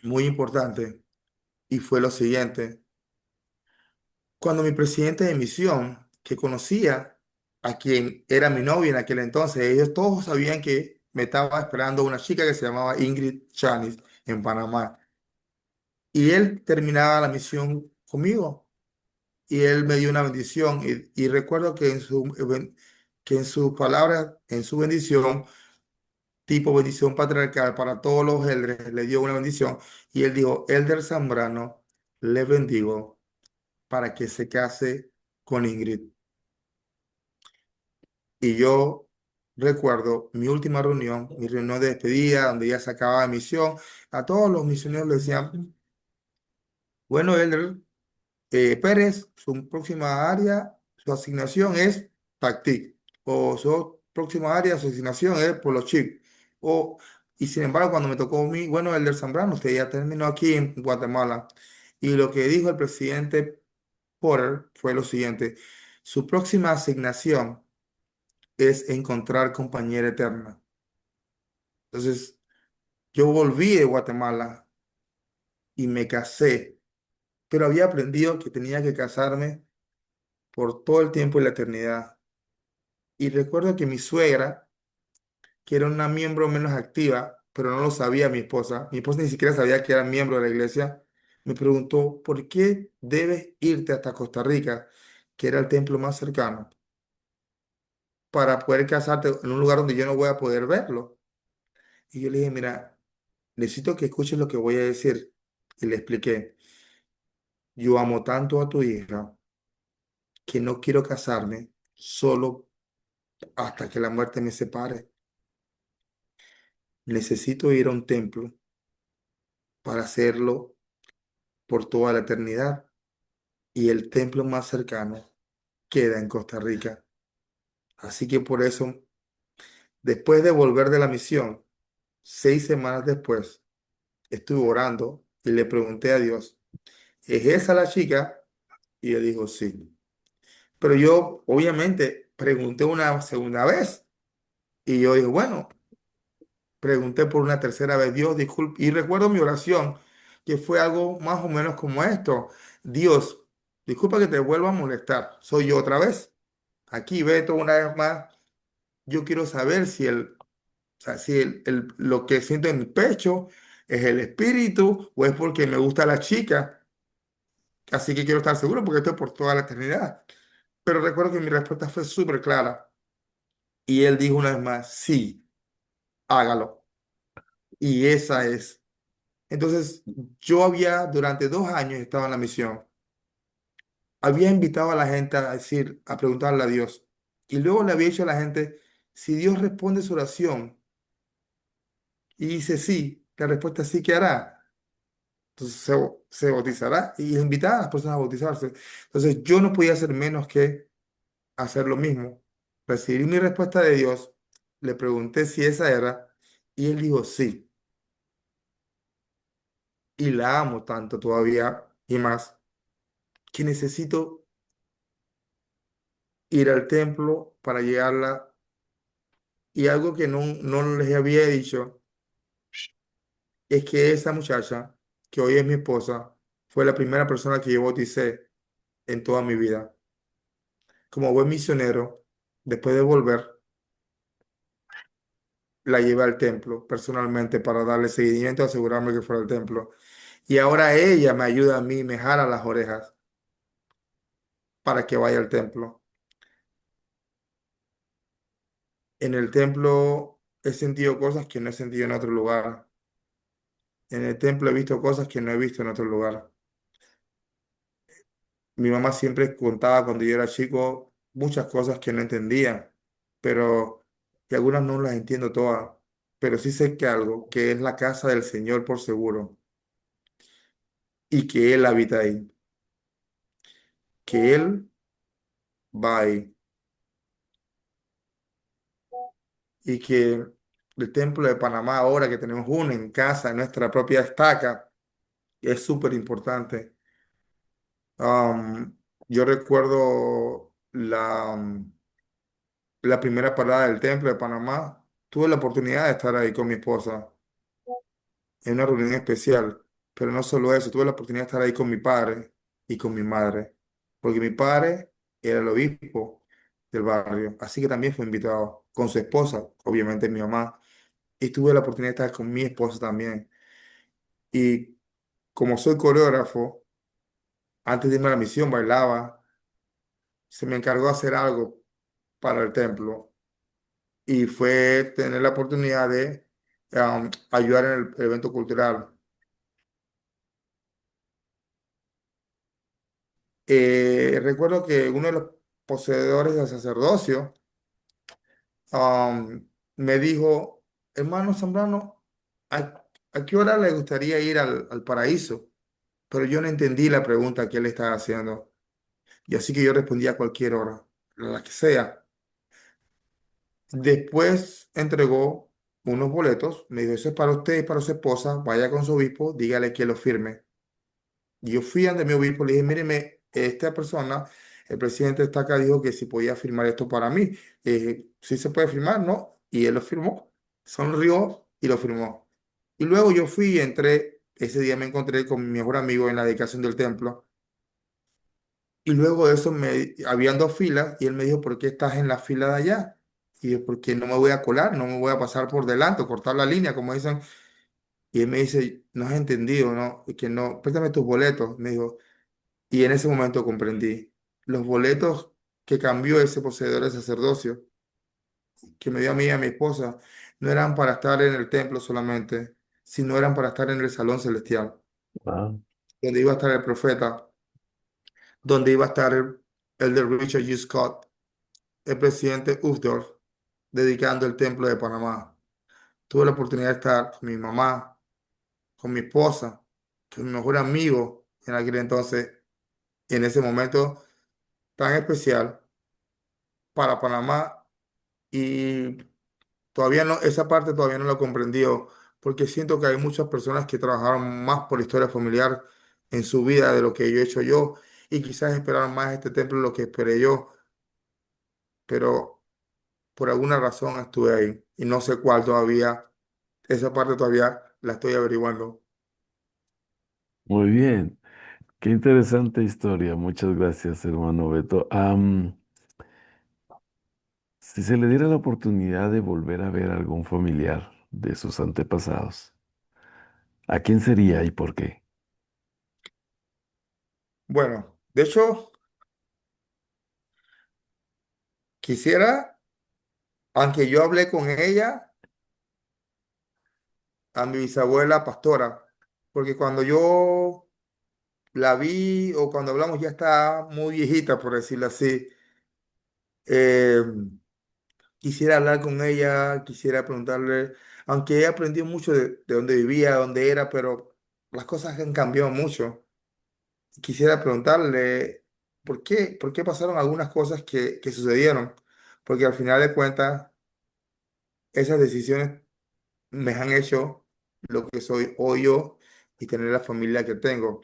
muy importante y fue lo siguiente. Cuando mi presidente de misión, que conocía a quien era mi novia en aquel entonces, ellos todos sabían que me estaba esperando una chica que se llamaba Ingrid Chanis en Panamá. Y él terminaba la misión conmigo y él me dio una bendición. Y recuerdo que en sus palabras, en su bendición, tipo bendición patriarcal para todos los eldres, le dio una bendición. Y él dijo, Elder Zambrano, le bendigo para que se case con Ingrid. Y yo recuerdo mi reunión de despedida, donde ya se acababa la misión. A todos los misioneros le decían, bueno, Elder Pérez, su próxima área, su asignación es TACTIC. O su próxima área, su asignación es Polochic. O, y sin embargo, cuando me tocó a mí, bueno, Elder Zambrano, usted ya terminó aquí en Guatemala. Y lo que dijo el presidente Porter fue lo siguiente. Su próxima asignación es encontrar compañera eterna. Entonces, yo volví de Guatemala y me casé, pero había aprendido que tenía que casarme por todo el tiempo y la eternidad. Y recuerdo que mi suegra, que era una miembro menos activa, pero no lo sabía mi esposa ni siquiera sabía que era miembro de la iglesia, me preguntó, ¿por qué debes irte hasta Costa Rica, que era el templo más cercano, para poder casarte en un lugar donde yo no voy a poder verlo? Y yo le dije, mira, necesito que escuches lo que voy a decir. Y le expliqué, yo amo tanto a tu hija que no quiero casarme solo hasta que la muerte me separe. Necesito ir a un templo para hacerlo por toda la eternidad. Y el templo más cercano queda en Costa Rica. Así que por eso, después de volver de la misión, 6 semanas después, estuve orando y le pregunté a Dios, ¿es esa la chica? Y él dijo, sí. Pero yo, obviamente, pregunté una segunda vez. Y yo dije, bueno, pregunté por una tercera vez, Dios, disculpe. Y recuerdo mi oración, que fue algo más o menos como esto. Dios, disculpa que te vuelva a molestar. Soy yo otra vez. Aquí, Beto, una vez más. Yo quiero saber si o sea, si lo que siento en mi pecho es el espíritu o es porque me gusta la chica. así que quiero estar seguro porque esto es por toda la eternidad. Pero recuerdo que mi respuesta fue súper clara y él dijo una vez más, sí, hágalo. Y esa es. Entonces, yo había durante 2 años estado en la misión. Había invitado a la gente a decir, a preguntarle a Dios. Y luego le había dicho a la gente, si Dios responde su oración y dice sí, la respuesta es sí, ¿qué hará? Entonces se bautizará y invitar a las personas a bautizarse. Entonces yo no podía hacer menos que hacer lo mismo. Recibí mi respuesta de Dios, le pregunté si esa era y él dijo sí. Y la amo tanto todavía y más que necesito ir al templo para llegarla. Y algo que no les había dicho es que esa muchacha, que hoy es mi esposa, fue la primera persona que yo bauticé en toda mi vida. Como buen misionero, después de volver, la llevé al templo personalmente para darle seguimiento, asegurarme que fuera al templo. Y ahora ella me ayuda a mí, me jala las orejas para que vaya al templo. En el templo he sentido cosas que no he sentido en otro lugar. En el templo he visto cosas que no he visto en otro lugar. Mi mamá siempre contaba cuando yo era chico muchas cosas que no entendía, pero que algunas no las entiendo todas. Pero sí sé que algo, que es la casa del Señor por seguro y que Él habita ahí, que Él va ahí y que el templo de Panamá ahora que tenemos uno en casa, en nuestra propia estaca, es súper importante. Yo recuerdo la primera parada del templo de Panamá. Tuve la oportunidad de estar ahí con mi esposa en una reunión especial, pero no solo eso, tuve la oportunidad de estar ahí con mi padre y con mi madre, porque mi padre era el obispo del barrio, así que también fue invitado con su esposa, obviamente mi mamá, y tuve la oportunidad de estar con mi esposa también. Y como soy coreógrafo, antes de irme a la misión bailaba, se me encargó hacer algo para el templo y fue tener la oportunidad de ayudar en el evento cultural. Recuerdo que uno de los poseedores del sacerdocio me dijo, hermano Zambrano, ¿a qué hora le gustaría ir al paraíso? Pero yo no entendí la pregunta que él estaba haciendo. Y así que yo respondí a cualquier hora, la que sea. Después entregó unos boletos, me dijo, eso es para usted y para su esposa, vaya con su obispo, dígale que lo firme. Y yo fui ante mi obispo, le dije, míreme, esta persona, el presidente está acá, dijo que si podía firmar esto para mí. Sí se puede firmar, ¿no? Y él lo firmó, sonrió y lo firmó. Y luego yo fui y entré, ese día me encontré con mi mejor amigo en la dedicación del templo. Y luego de eso habían dos filas y él me dijo, ¿por qué estás en la fila de allá? Y yo, porque no me voy a colar, no me voy a pasar por delante, o cortar la línea, como dicen. Y él me dice, no has entendido, ¿no? Y que no, préstame tus boletos. Me dijo, y en ese momento comprendí. Los boletos que cambió ese poseedor de sacerdocio, que me dio a mí y a mi esposa, no eran para estar en el templo solamente, sino eran para estar en el salón celestial, Ah, donde iba a estar el profeta, donde iba a estar el de Richard G. Scott, el presidente Uchtdorf, dedicando el templo de Panamá. Tuve la oportunidad de estar con mi mamá, con mi esposa, con mi mejor amigo en aquel entonces, y en ese momento tan especial para Panamá. Y todavía no, esa parte todavía no la comprendió, porque siento que hay muchas personas que trabajaron más por la historia familiar en su vida de lo que yo he hecho yo, y quizás esperaron más este templo de lo que esperé yo, pero por alguna razón estuve ahí y no sé cuál todavía. Esa parte todavía la estoy averiguando. muy bien. Qué interesante historia. Muchas gracias, hermano Beto. Si se le diera la oportunidad de volver a ver a algún familiar de sus antepasados, ¿a quién sería y por qué? Bueno, de hecho, quisiera, aunque yo hablé con ella, a mi bisabuela pastora, porque cuando yo la vi o cuando hablamos ya está muy viejita, por decirlo así. Eh, Quisiera hablar con ella, quisiera preguntarle, aunque ella aprendió mucho de dónde vivía, dónde era, pero las cosas han cambiado mucho. Quisiera preguntarle por qué pasaron algunas cosas que sucedieron, porque al final de cuentas esas decisiones me han hecho lo que soy hoy yo y tener la familia que tengo.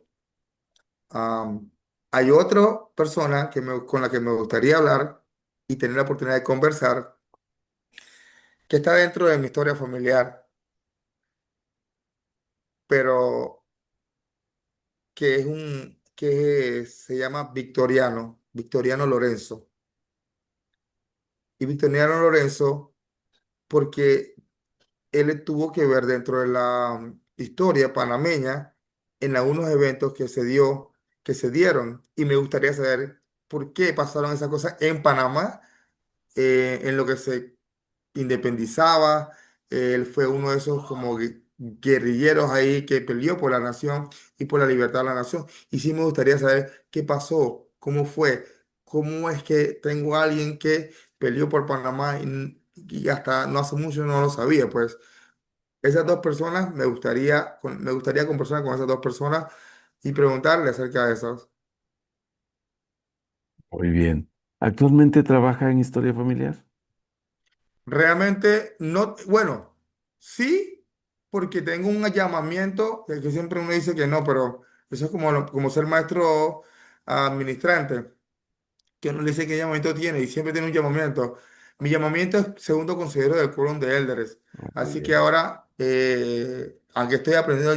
Am, Hay otra persona con la que me gustaría hablar y tener la oportunidad de conversar, que está dentro de mi historia familiar, pero que se llama Victoriano Lorenzo. Y Victoriano Lorenzo, porque él tuvo que ver dentro de la historia panameña en algunos eventos que se dieron. Y me gustaría saber por qué pasaron esas cosas en Panamá, en lo que se independizaba. Él fue uno de esos como guerrilleros ahí que peleó por la nación y por la libertad de la nación. Y sí me gustaría saber qué pasó, cómo fue, cómo es que tengo a alguien que peleó por Panamá y hasta no hace mucho no lo sabía. Pues esas dos personas me gustaría conversar con esas dos personas y preguntarle acerca de esas. Muy bien. ¿Actualmente trabaja en historia familiar? Realmente no, bueno, sí, porque tengo un llamamiento, que siempre uno dice que no, pero eso es como, como ser maestro administrante, que uno le dice qué llamamiento tiene y siempre tiene un llamamiento. Mi llamamiento es segundo consejero del quórum de Elders. Oh, muy Así que bien. ahora, aunque estoy aprendiendo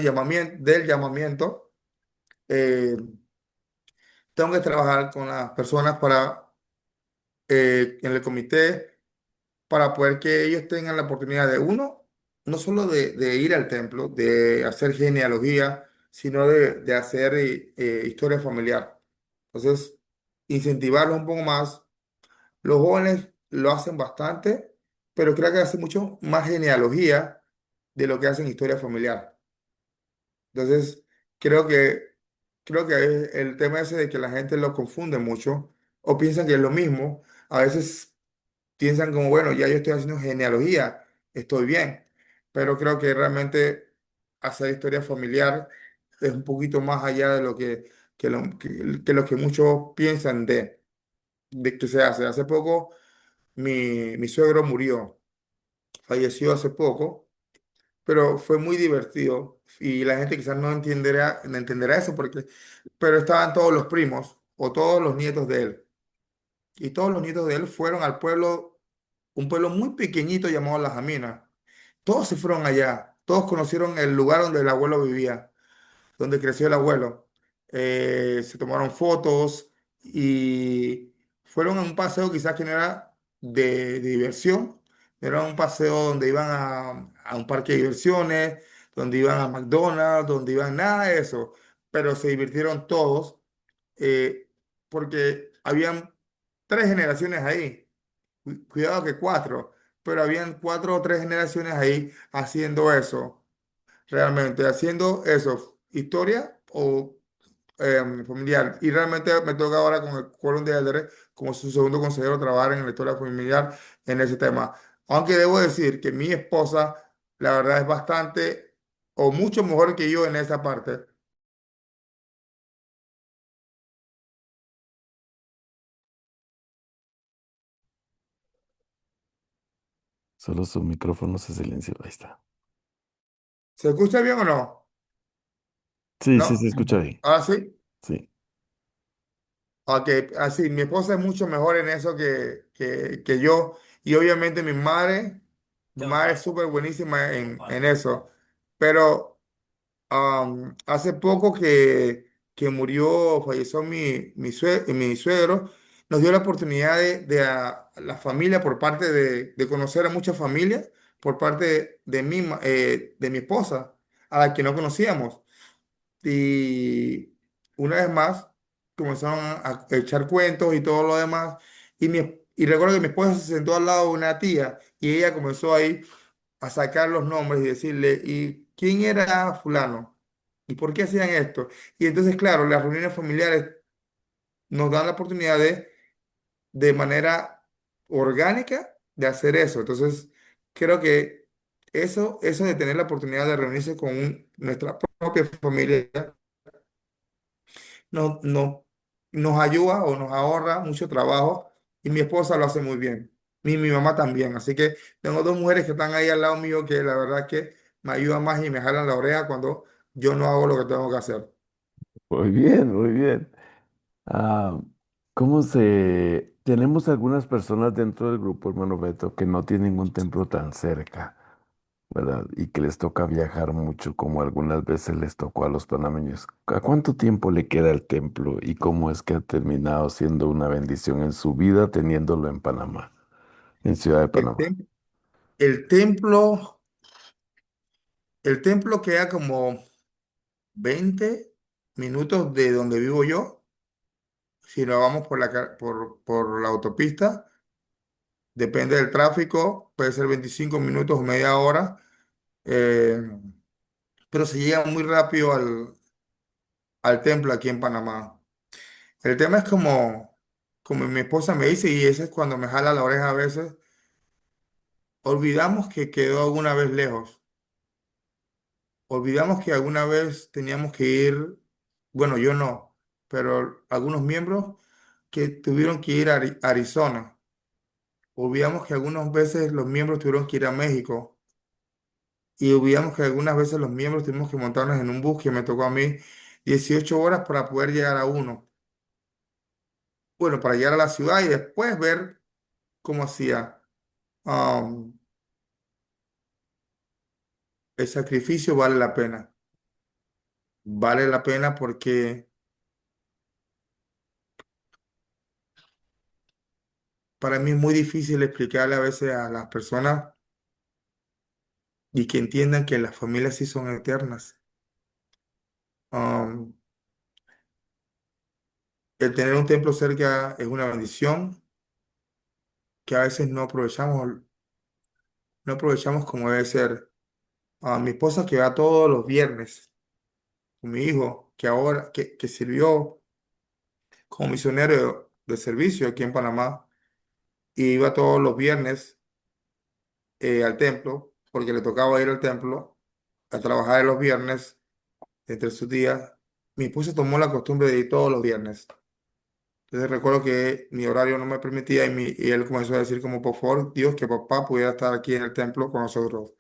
del llamamiento, eh, tengo que trabajar con las personas en el comité para poder que ellos tengan la oportunidad de uno, no solo de ir al templo, de hacer genealogía, sino de hacer historia familiar. Entonces, incentivarlos un poco más. Los jóvenes lo hacen bastante, pero creo que hacen mucho más genealogía de lo que hacen historia familiar. Entonces, creo que, creo que el tema ese de que la gente lo confunde mucho o piensan que es lo mismo. A veces piensan como, bueno, ya yo estoy haciendo genealogía, estoy bien, pero creo que realmente hacer historia familiar es un poquito más allá de que lo que muchos piensan de que se hace. Hace poco mi suegro murió, falleció hace poco, pero fue muy divertido y la gente quizás no entenderá eso porque, pero estaban todos los primos o todos los nietos de él. Y todos los nietos de él fueron al pueblo, un pueblo muy pequeñito llamado Las Aminas. Todos se fueron allá, todos conocieron el lugar donde el abuelo vivía, donde creció el abuelo. Se tomaron fotos y fueron a un paseo quizás que no era de diversión, era un paseo donde iban a un parque de diversiones, donde iban a McDonald's, donde iban nada de eso, pero se divirtieron todos porque habían tres generaciones ahí, cuidado que cuatro, pero habían cuatro o tres generaciones ahí haciendo eso, realmente, haciendo eso, historia o familiar. Y realmente me toca ahora con el Quórum de Elders, como su segundo consejero, trabajar en la historia familiar en ese tema. Aunque debo decir que mi esposa, la verdad, es bastante o mucho mejor que yo en esa parte. Solo su micrófono se silenció. Ahí está. ¿Se escucha bien o no? Sí, sí, se ¿No? escucha bien. ¿Ahora sí? Sí. Ok, así, mi esposa es mucho mejor en eso que yo. Y obviamente mi madre es súper buenísima en eso. Pero hace poco que falleció mi suegro, nos dio la oportunidad de a la familia por parte de conocer a muchas familias por parte de mi esposa, a la que no conocíamos. Y una vez más. comenzaron a echar cuentos y todo lo demás. Y recuerdo que mi esposa se sentó al lado de una tía y ella comenzó ahí a sacar los nombres y decirle, ¿y quién era fulano? ¿Y por qué hacían esto? Y entonces, claro, las reuniones familiares nos dan la oportunidad de manera orgánica de hacer eso. Entonces, creo que eso de tener la oportunidad de reunirse con nuestra propia familia no, nos ayuda o nos ahorra mucho trabajo y mi esposa lo hace muy bien. Mi mamá también. Así que tengo dos mujeres que están ahí al lado mío que la verdad que me ayudan más y me jalan la oreja cuando yo no hago lo que tengo que hacer. Muy bien, muy bien. Ah, Tenemos algunas personas dentro del grupo, hermano Beto, que no tienen un templo tan cerca, ¿verdad? Y que les toca viajar mucho, como algunas veces les tocó a los panameños. ¿A cuánto tiempo le queda el templo y cómo es que ha terminado siendo una bendición en su vida teniéndolo en Panamá, en Ciudad de El, Panamá? tem- el templo, el templo queda como 20 minutos de donde vivo yo. Si nos vamos por la autopista, depende del tráfico, puede ser 25 minutos o media hora. eh, pero se llega muy rápido al templo aquí en Panamá. El tema es como mi esposa me dice, y ese es cuando me jala la oreja a veces, olvidamos que quedó alguna vez lejos, olvidamos que alguna vez teníamos que ir, bueno, yo no, pero algunos miembros que tuvieron que ir a Arizona, olvidamos que algunas veces los miembros tuvieron que ir a México, y olvidamos que algunas veces los miembros tuvimos que montarnos en un bus que me tocó a mí 18 horas para poder llegar a uno. Bueno, para llegar a la ciudad y después ver cómo hacía. um, el sacrificio vale la pena. Vale la pena porque para mí es muy difícil explicarle a veces a las personas y que entiendan que las familias sí son eternas. Um, el tener un templo cerca es una bendición que a veces no aprovechamos como debe ser. Mi esposa que va todos los viernes con mi hijo, que ahora que sirvió como misionero de servicio aquí en Panamá, y iba todos los viernes al templo, porque le tocaba ir al templo a trabajar los viernes entre sus días. Mi esposa tomó la costumbre de ir todos los viernes. Entonces recuerdo que mi horario no me permitía y él comenzó a decir como, por favor, Dios, que papá pudiera estar aquí en el templo con nosotros.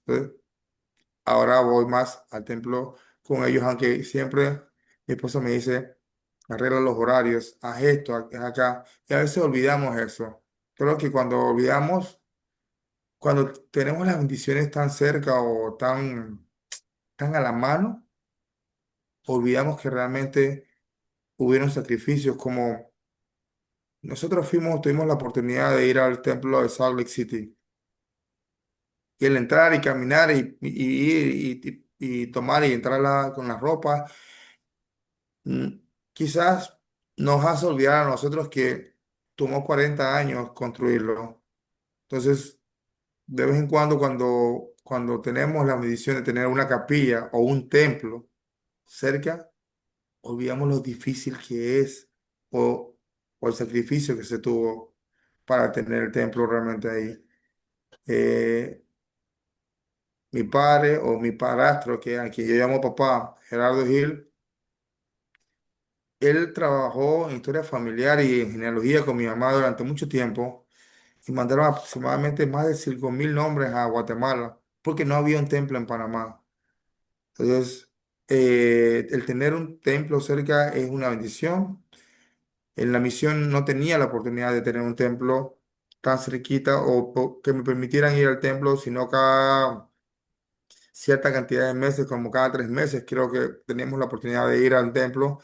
Entonces, ahora voy más al templo con ellos, aunque siempre mi esposa me dice, arregla los horarios, haz esto, haz acá. Y a veces olvidamos eso. Creo que cuando tenemos las bendiciones tan cerca o tan a la mano, olvidamos que realmente hubieron sacrificios como nosotros tuvimos la oportunidad de ir al templo de Salt Lake City y el entrar y caminar y tomar y entrar con la ropa, mm, quizás nos hace olvidar a nosotros que tomó 40 años construirlo. Entonces, de vez en cuando tenemos la bendición de tener una capilla o un templo cerca, olvidamos lo difícil que es o, o el sacrificio que se tuvo para tener el templo realmente ahí. Eh, mi padre o mi padrastro, que a quien yo llamo papá, Gerardo Gil, él trabajó en historia familiar y en genealogía con mi mamá durante mucho tiempo y mandaron aproximadamente más de 5.000 nombres a Guatemala porque no había un templo en Panamá. Entonces, el tener un templo cerca es una bendición. En la misión no tenía la oportunidad de tener un templo tan cerquita o que me permitieran ir al templo, sino cada cierta cantidad de meses, como cada 3 meses, creo que teníamos la oportunidad de ir al templo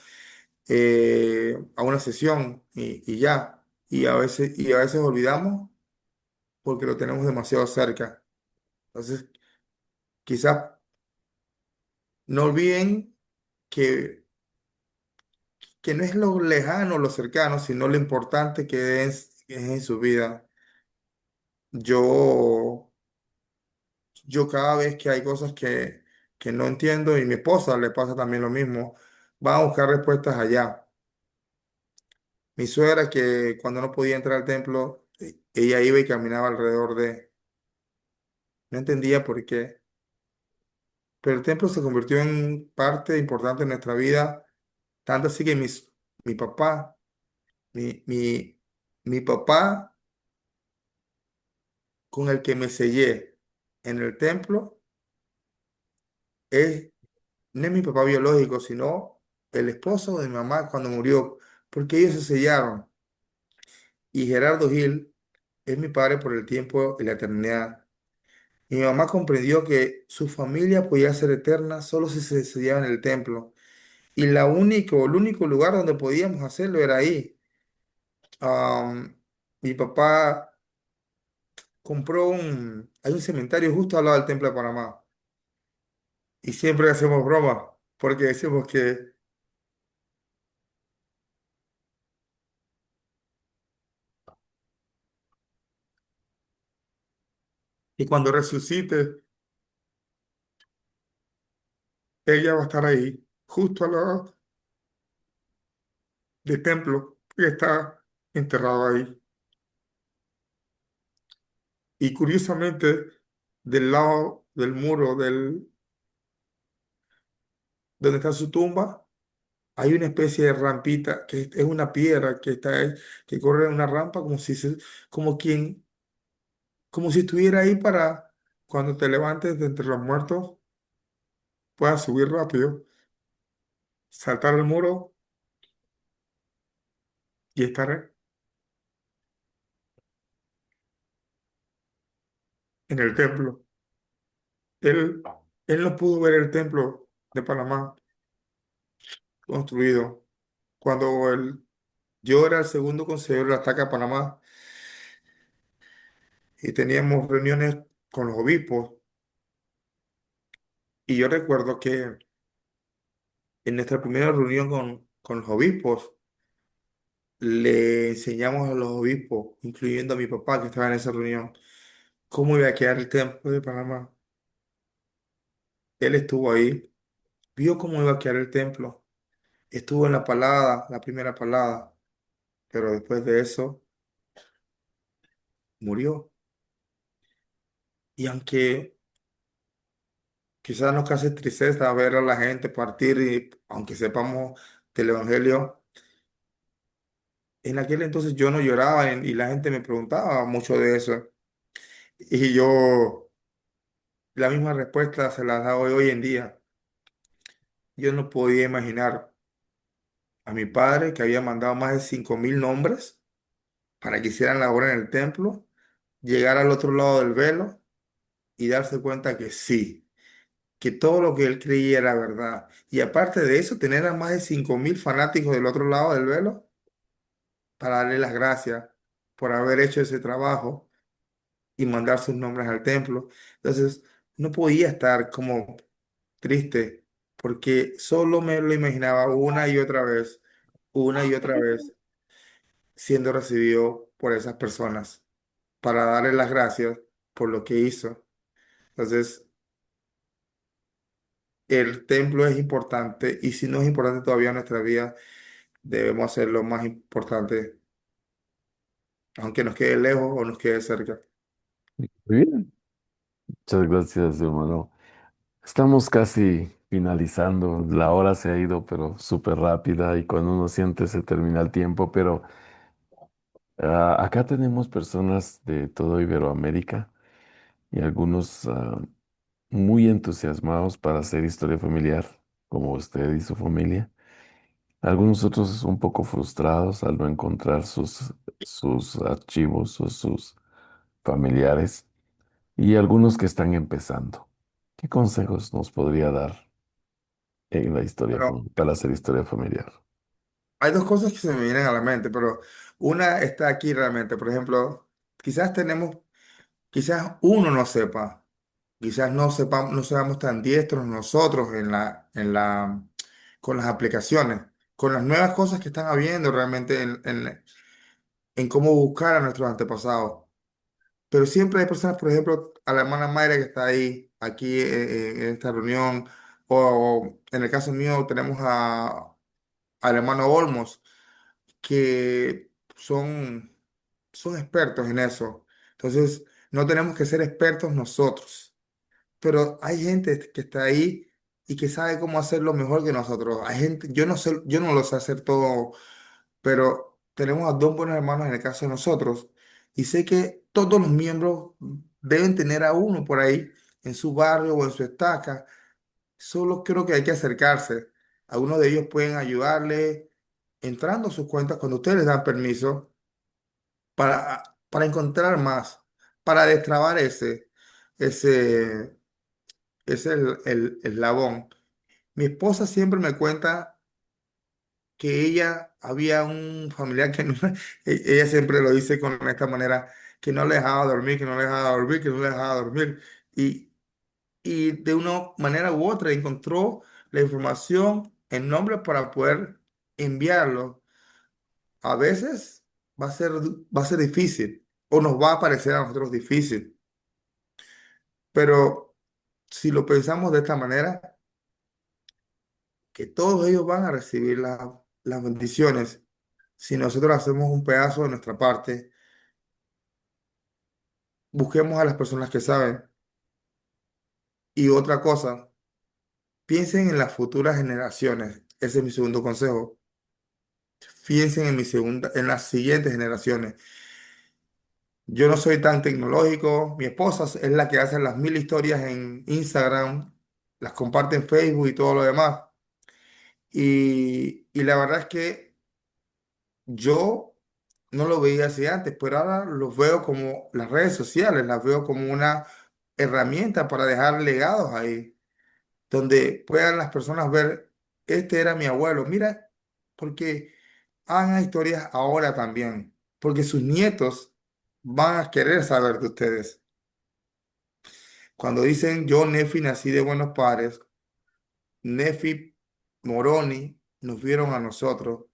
a una sesión y ya. Y a veces olvidamos porque lo tenemos demasiado cerca. Entonces, quizás no olviden que, que no es lo lejano, lo cercano, sino lo importante que es en su vida. Yo, yo cada vez que hay cosas que no entiendo y mi esposa le pasa también lo mismo, va a buscar respuestas allá. Mi suegra que cuando no podía entrar al templo, ella iba y caminaba alrededor de, no entendía por qué, pero el templo se convirtió en parte importante de nuestra vida, tanto así que mi papá, mi, mi, mi papá con el que me sellé en el templo es, no es mi papá biológico, sino el esposo de mi mamá cuando murió, porque ellos se sellaron. Y Gerardo Gil es mi padre por el tiempo y la eternidad. Y mi mamá comprendió que su familia podía ser eterna solo si se sellaba en el templo. Y el único lugar donde podíamos hacerlo era ahí. Mi papá hay un cementerio justo al lado del Templo de Panamá. Y siempre hacemos broma, porque decimos que cuando resucite, ella va a estar ahí, justo al lado del templo, que está enterrado ahí. Y curiosamente, del lado del muro donde está su tumba, hay una especie de rampita, que es una piedra que está ahí, que corre en una rampa como quien, como si estuviera ahí para cuando te levantes de entre los muertos, puedas subir rápido, saltar el muro y estar en el templo. Él, él no pudo ver el templo de Panamá construido cuando yo era el segundo consejero de la Ataca Panamá y teníamos reuniones con los obispos. Y yo recuerdo que en nuestra primera reunión con los obispos, le enseñamos a los obispos, incluyendo a mi papá que estaba en esa reunión, cómo iba a quedar el templo de Panamá. Él estuvo ahí, vio cómo iba a quedar el templo, estuvo en la palada, la primera palada, pero después de eso murió. Y aunque quizás nos cause tristeza ver a la gente partir, y aunque sepamos del Evangelio, en aquel entonces yo no lloraba y la gente me preguntaba mucho de eso. Y yo la misma respuesta se la da hoy en día. Yo no podía imaginar a mi padre que había mandado más de 5.000 nombres para que hicieran la obra en el templo, llegar al otro lado del velo y darse cuenta que sí, que todo lo que él creía era verdad. Y aparte de eso, tener a más de 5.000 fanáticos del otro lado del velo para darle las gracias por haber hecho ese trabajo y mandar sus nombres al templo. Entonces, no podía estar como triste porque solo me lo imaginaba una y otra vez, siendo recibido por esas personas para darle las gracias por lo que hizo. Entonces, el templo es importante y si no es importante todavía en nuestra vida, debemos hacerlo más importante, aunque nos quede lejos o nos quede cerca. Muy bien. Muchas gracias, hermano. Estamos casi finalizando. La hora se ha ido, pero súper rápida y cuando uno siente se termina el tiempo. Pero acá tenemos personas de todo Iberoamérica y algunos muy entusiasmados para hacer historia familiar, como usted y su familia. Algunos otros un poco frustrados al no encontrar sus archivos o sus familiares. Y algunos que están empezando. ¿Qué consejos nos podría dar en la historia Bueno, para hacer historia familiar? hay dos cosas que se me vienen a la mente, pero una está aquí realmente. Por ejemplo, quizás uno no sepa, quizás no seamos tan diestros nosotros con las aplicaciones. con las nuevas cosas que están habiendo realmente en cómo buscar a nuestros antepasados. Pero siempre hay personas, por ejemplo, a la hermana Mayra que está ahí, aquí en esta reunión, o en el caso mío tenemos al hermano Olmos, que son expertos en eso. Entonces, no tenemos que ser expertos nosotros, pero hay gente que está ahí y que sabe cómo hacerlo mejor que nosotros. Hay gente, yo no sé, yo no lo sé hacer todo, pero tenemos a dos buenos hermanos en el caso de nosotros, y sé que todos los miembros deben tener a uno por ahí en su barrio o en su estaca. Solo creo que hay que acercarse. Algunos de ellos pueden ayudarle entrando a sus cuentas cuando ustedes les dan permiso para encontrar más, para destrabar ese, ese el eslabón. Mi esposa siempre me cuenta que ella había un familiar que no, ella siempre lo dice con esta manera, que no le dejaba dormir, que no le dejaba dormir, que no le dejaba dormir. Y, y de una manera u otra encontró la información en nombre para poder enviarlo. A veces va a ser difícil o nos va a parecer a nosotros difícil, pero si lo pensamos de esta manera, que todos ellos van a recibir las bendiciones si nosotros hacemos un pedazo de nuestra parte. Busquemos a las personas que saben. Y otra cosa, piensen en las futuras generaciones. Ese es mi segundo consejo. Piensen en en las siguientes generaciones. Yo no soy tan tecnológico. Mi esposa es la que hace las 1000 historias en Instagram, las comparte en Facebook y todo lo demás. Y la verdad es que yo no lo veía así antes, pero ahora los veo como las redes sociales, las veo como una herramienta para dejar legados ahí, donde puedan las personas ver, este era mi abuelo, mira, porque hagan historias ahora también, porque sus nietos van a querer saber de ustedes. Cuando dicen yo, Nefi, nací de buenos padres, Nefi, Moroni, nos vieron a nosotros.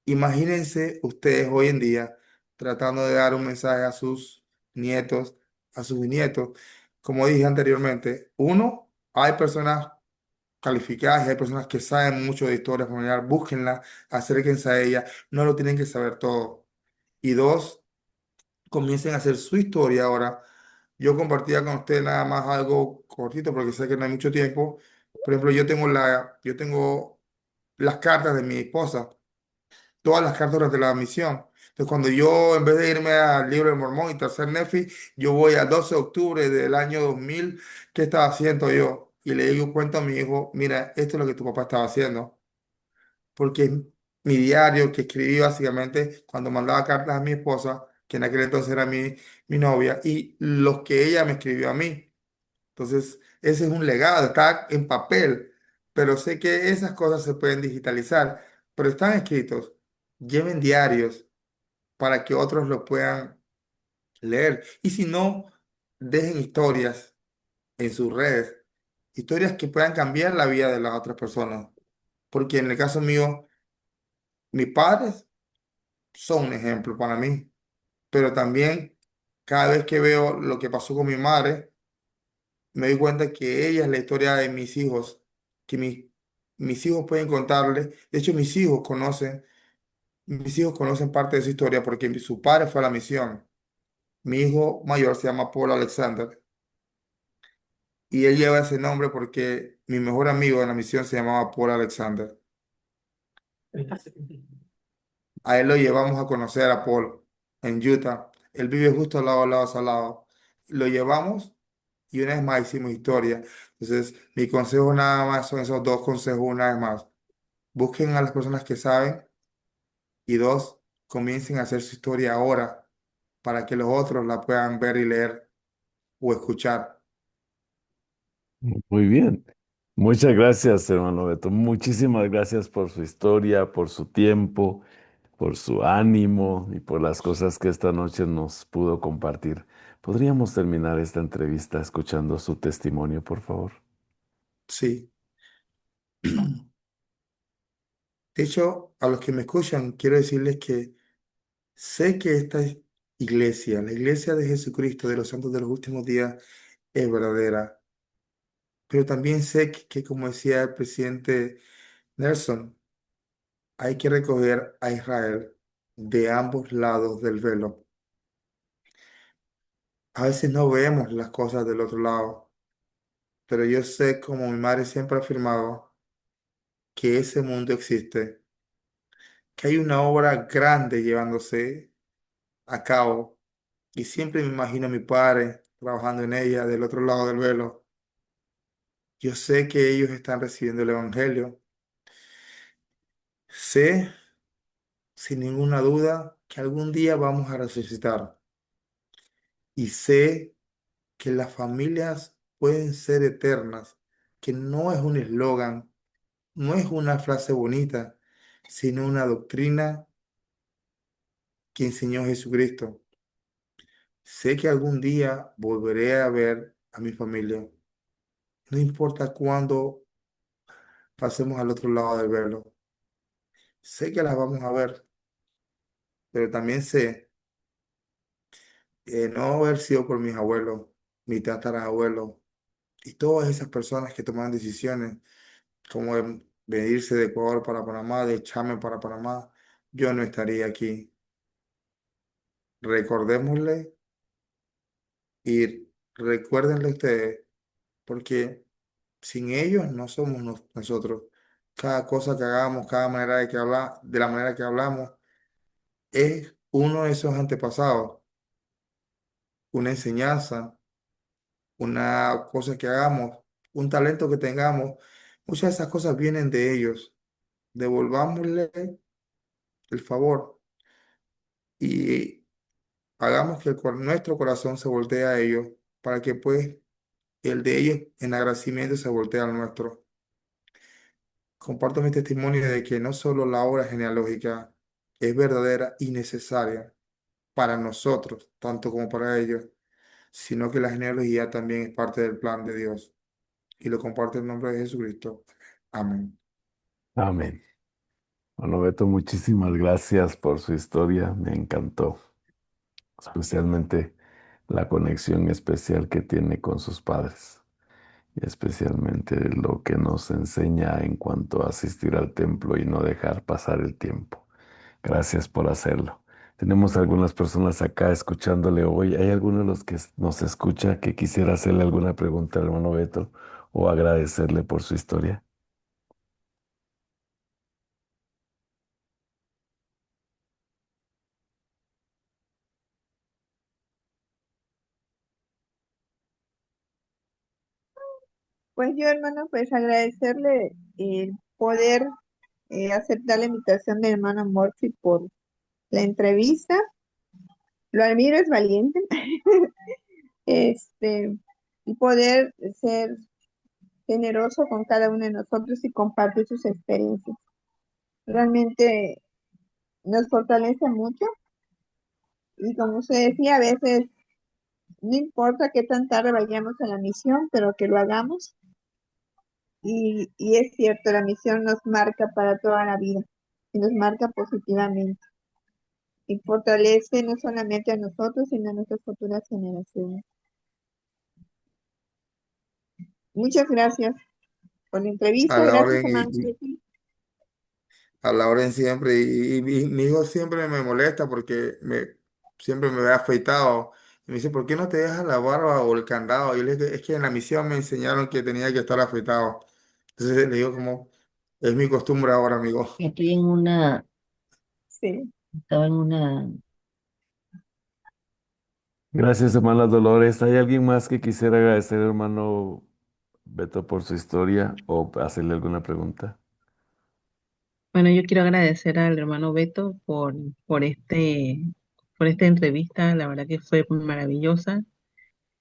Imagínense ustedes hoy en día tratando de dar un mensaje a sus nietos, a sus nietos. Como dije anteriormente, uno, hay personas calificadas y hay personas que saben mucho de historia familiar, búsquenla, acérquense a ella, no lo tienen que saber todo. Y dos, comiencen a hacer su historia ahora. Yo compartía con ustedes nada más algo cortito porque sé que no hay mucho tiempo. Por ejemplo, yo tengo las cartas de mi esposa, todas las cartas de la misión. Entonces, cuando yo, en vez de irme al libro de Mormón y tercer Nefi, yo voy al 12 de octubre del año 2000. ¿Qué estaba haciendo yo? Y le digo, cuento a mi hijo, mira, esto es lo que tu papá estaba haciendo. Porque es mi diario que escribí básicamente cuando mandaba cartas a mi esposa, que en aquel entonces era mi novia, y los que ella me escribió a mí. Entonces, ese es un legado, está en papel, pero sé que esas cosas se pueden digitalizar, pero están escritos. Lleven diarios para que otros lo puedan leer. Y si no, dejen historias en sus redes, historias que puedan cambiar la vida de las otras personas. Porque en el caso mío, mis padres son un ejemplo para mí, pero también cada vez que veo lo que pasó con mi madre, me doy cuenta que ella es la historia de mis hijos, que mis hijos pueden contarle. De hecho, mis hijos conocen parte de su historia porque su padre fue a la misión. Mi hijo mayor se llama Paul Alexander y él lleva ese nombre porque mi mejor amigo en la misión se llamaba Paul Alexander. A él lo llevamos a conocer a Paul en Utah. Él vive justo al lado, al lado. Lo llevamos y una vez más hicimos historia. Entonces, mi consejo nada más son esos dos consejos una vez más. Busquen a las personas que saben y dos, comiencen a hacer su historia ahora para que los otros la puedan ver y leer o escuchar. Muy bien. Muchas gracias, hermano Beto. Muchísimas gracias por su historia, por su tiempo, por su ánimo y por las cosas que esta noche nos pudo compartir. ¿Podríamos terminar esta entrevista escuchando su testimonio, por favor? por favor? Sí. De hecho, a los que me escuchan, quiero decirles que sé que esta iglesia, la iglesia de Jesucristo de los santos de los últimos días, es verdadera, pero también sé que como decía el presidente Nelson, hay que recoger a Israel de ambos lados del velo. A veces no vemos las cosas del otro lado, pero yo sé, como mi madre siempre ha afirmado, que ese mundo existe, que hay una obra grande llevándose a cabo, y siempre me imagino a mi padre trabajando en ella del otro lado del velo. Yo sé que ellos están recibiendo el Evangelio. Sé, sin ninguna duda, que algún día vamos a resucitar. Y sé que las familias pueden ser eternas, que no es un eslogan, no es una frase bonita, sino una doctrina que enseñó Jesucristo. Sé que algún día volveré a ver a mi familia, no importa cuándo pasemos al otro lado del velo. Sé que las vamos a ver, pero también sé que no haber sido por mis abuelos, mis tatarabuelos y todas esas personas que toman decisiones como venirse de Ecuador para Panamá, de Chame para Panamá, yo no estaría aquí. Recordémosle y recuérdenle ustedes, porque sin ellos no somos nosotros. Cada cosa que hagamos, cada manera de que habla, de la manera que hablamos, es uno de esos antepasados, una enseñanza, una cosa que hagamos, un talento que tengamos. Muchas de esas cosas vienen de ellos. Devolvámosle el favor y hagamos que nuestro corazón se voltee a ellos para que pues el de ellos en agradecimiento se voltee al nuestro. Comparto mi testimonio de que no solo la obra genealógica es verdadera y necesaria para nosotros, tanto como para ellos, sino que la genealogía también es parte del plan de Dios. Y lo comparto en nombre de Jesucristo. Amén. Amén. Bueno, Beto, muchísimas gracias por su historia. Me encantó, especialmente la conexión especial que tiene con sus padres y especialmente lo que nos enseña en cuanto a asistir al templo y no dejar pasar el tiempo. Gracias por hacerlo. Tenemos algunas personas acá escuchándole hoy. ¿Hay alguno de los que nos escucha que quisiera hacerle alguna pregunta al hermano Beto o agradecerle por su historia? Pues yo, hermano, pues agradecerle el poder aceptar la invitación de hermano Morphy por la entrevista. Lo admiro, es valiente. Este, y poder ser generoso con cada uno de nosotros y compartir sus experiencias. Realmente nos fortalece mucho y como usted decía, a veces no importa qué tan tarde vayamos a la misión, pero que lo hagamos. Y es cierto, la misión nos marca para toda la vida y nos marca positivamente y fortalece no solamente a nosotros, sino a nuestras futuras generaciones. Muchas gracias por la A entrevista. la Gracias, orden hermano. a la orden siempre. Y mi hijo siempre me molesta porque siempre me ve afeitado. Y me dice, ¿por qué no te dejas la barba o el candado? Y yo le digo, es que en la misión me enseñaron que tenía que estar afeitado. Entonces le digo como, es mi costumbre ahora, amigo. Estoy en una, Sí. estaba en una, Gracias, hermana Dolores. ¿Hay alguien más que quisiera agradecer, hermano Beto, por su historia o hacerle alguna pregunta? bueno, yo quiero agradecer al hermano Beto por esta entrevista, la verdad que fue maravillosa.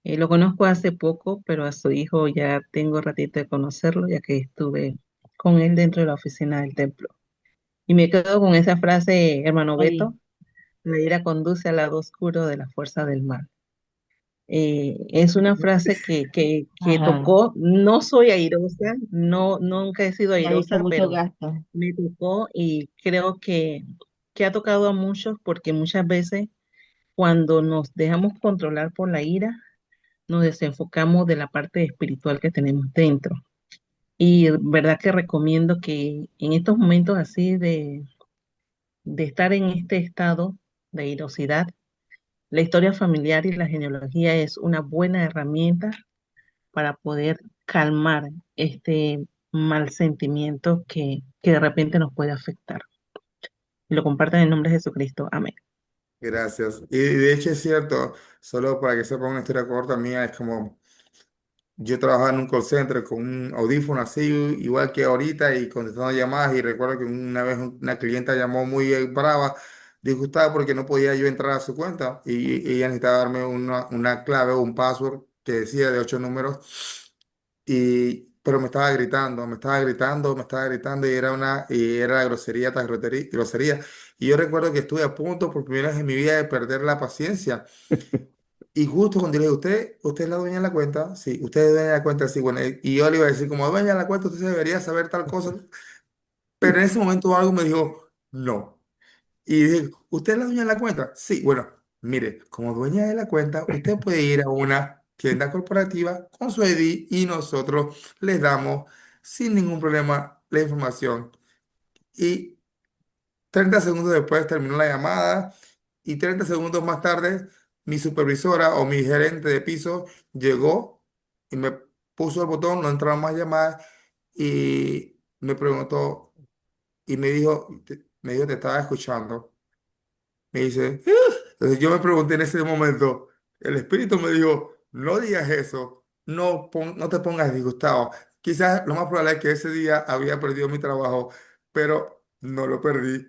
Lo conozco hace poco, pero a su hijo ya tengo ratito de conocerlo, ya que estuve con él dentro de la oficina del templo. Y me quedo con esa frase, hermano Oli, Beto, la ira conduce al lado oscuro de la fuerza del mal. Es una frase que Ajá. tocó. No soy airosa, no, nunca he sido Me ha dicho airosa, mucho pero gasto. me tocó y creo que ha tocado a muchos porque muchas veces cuando nos dejamos controlar por la ira, nos desenfocamos de la parte espiritual que tenemos dentro. Y verdad que recomiendo que en estos momentos así de estar en este estado de irosidad, la historia familiar y la genealogía es una buena herramienta para poder calmar este mal sentimiento que de repente nos puede afectar. Lo compartan en el nombre de Jesucristo. Amén. Gracias. Y de hecho es cierto, solo para que sepan una historia corta mía, es como yo trabajaba en un call center con un audífono así, igual que ahorita, y contestando llamadas. Y recuerdo que una vez una clienta llamó muy brava, disgustada porque no podía yo entrar a su cuenta y ella necesitaba darme una clave o un password que decía de 8 números. Pero me estaba gritando, me estaba gritando, me estaba gritando y era grosería tras grosería. Y yo recuerdo que estuve a punto por primera vez en mi vida de perder la paciencia. Y justo cuando le dije, ¿usted es la dueña de la cuenta? Sí, usted es dueña de la cuenta, sí, bueno, y yo le iba a decir, como dueña de la cuenta, usted debería saber tal cosa, pero en ese momento algo me dijo, no. Y dije, ¿usted es la dueña de la cuenta? Sí, bueno, mire, como dueña de la cuenta, usted puede ir a una tienda corporativa con su ID y nosotros les damos sin ningún problema la información. Y 30 segundos después terminó la llamada y 30 segundos más tarde mi supervisora o mi gerente de piso llegó y me puso el botón, no entraron más llamadas y me preguntó y me dijo, te estaba escuchando. Me dice, "Ah". Entonces yo me pregunté en ese momento, el espíritu me dijo, no digas eso, no te pongas disgustado. Quizás lo más probable es que ese día había perdido mi trabajo, pero no lo perdí.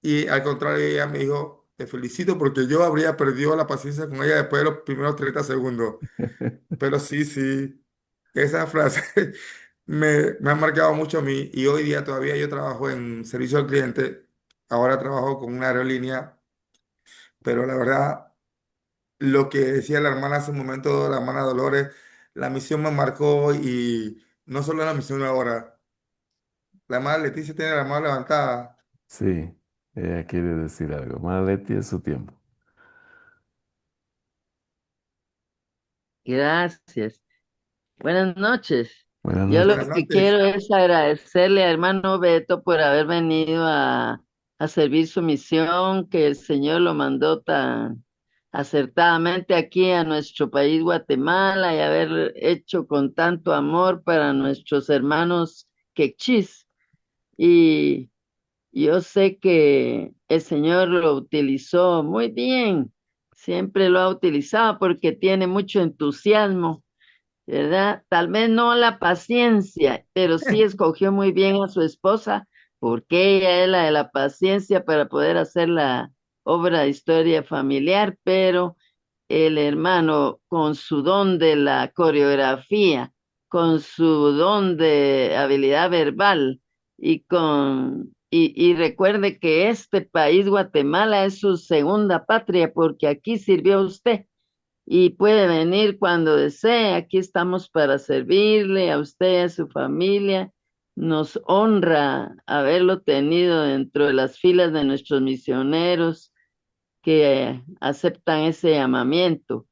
Y al contrario, ella me dijo, te felicito porque yo habría perdido la paciencia con ella después de los primeros 30 segundos. Pero sí, sí, esa frase me ha marcado mucho a mí y hoy día todavía yo trabajo en servicio al cliente. Ahora trabajo con una aerolínea, pero la verdad, lo que decía la hermana hace un momento, la hermana Dolores, la misión me marcó y no solo la misión ahora. La hermana Leticia tiene la mano levantada. Sí, ella quiere decir algo. Maleti es su tiempo. Gracias. Buenas noches. Buenas Yo lo Buenas noches. que noches. quiero es agradecerle a hermano Beto por haber venido a servir su misión, que el Señor lo mandó tan acertadamente aquí a nuestro país, Guatemala, y haber hecho con tanto amor para nuestros hermanos quechis. Y yo sé que el Señor lo utilizó muy bien, siempre lo ha utilizado porque tiene mucho entusiasmo, ¿verdad? Tal vez no la paciencia, pero sí escogió muy bien a su esposa porque ella es la de la paciencia para poder hacer la obra de historia familiar, pero el hermano con su don de la coreografía, con su don de habilidad verbal y recuerde que este país, Guatemala, es su segunda patria porque aquí sirvió usted y puede venir cuando desee. Aquí estamos para servirle a usted y a su familia. Nos honra haberlo tenido dentro de las filas de nuestros misioneros que aceptan ese llamamiento.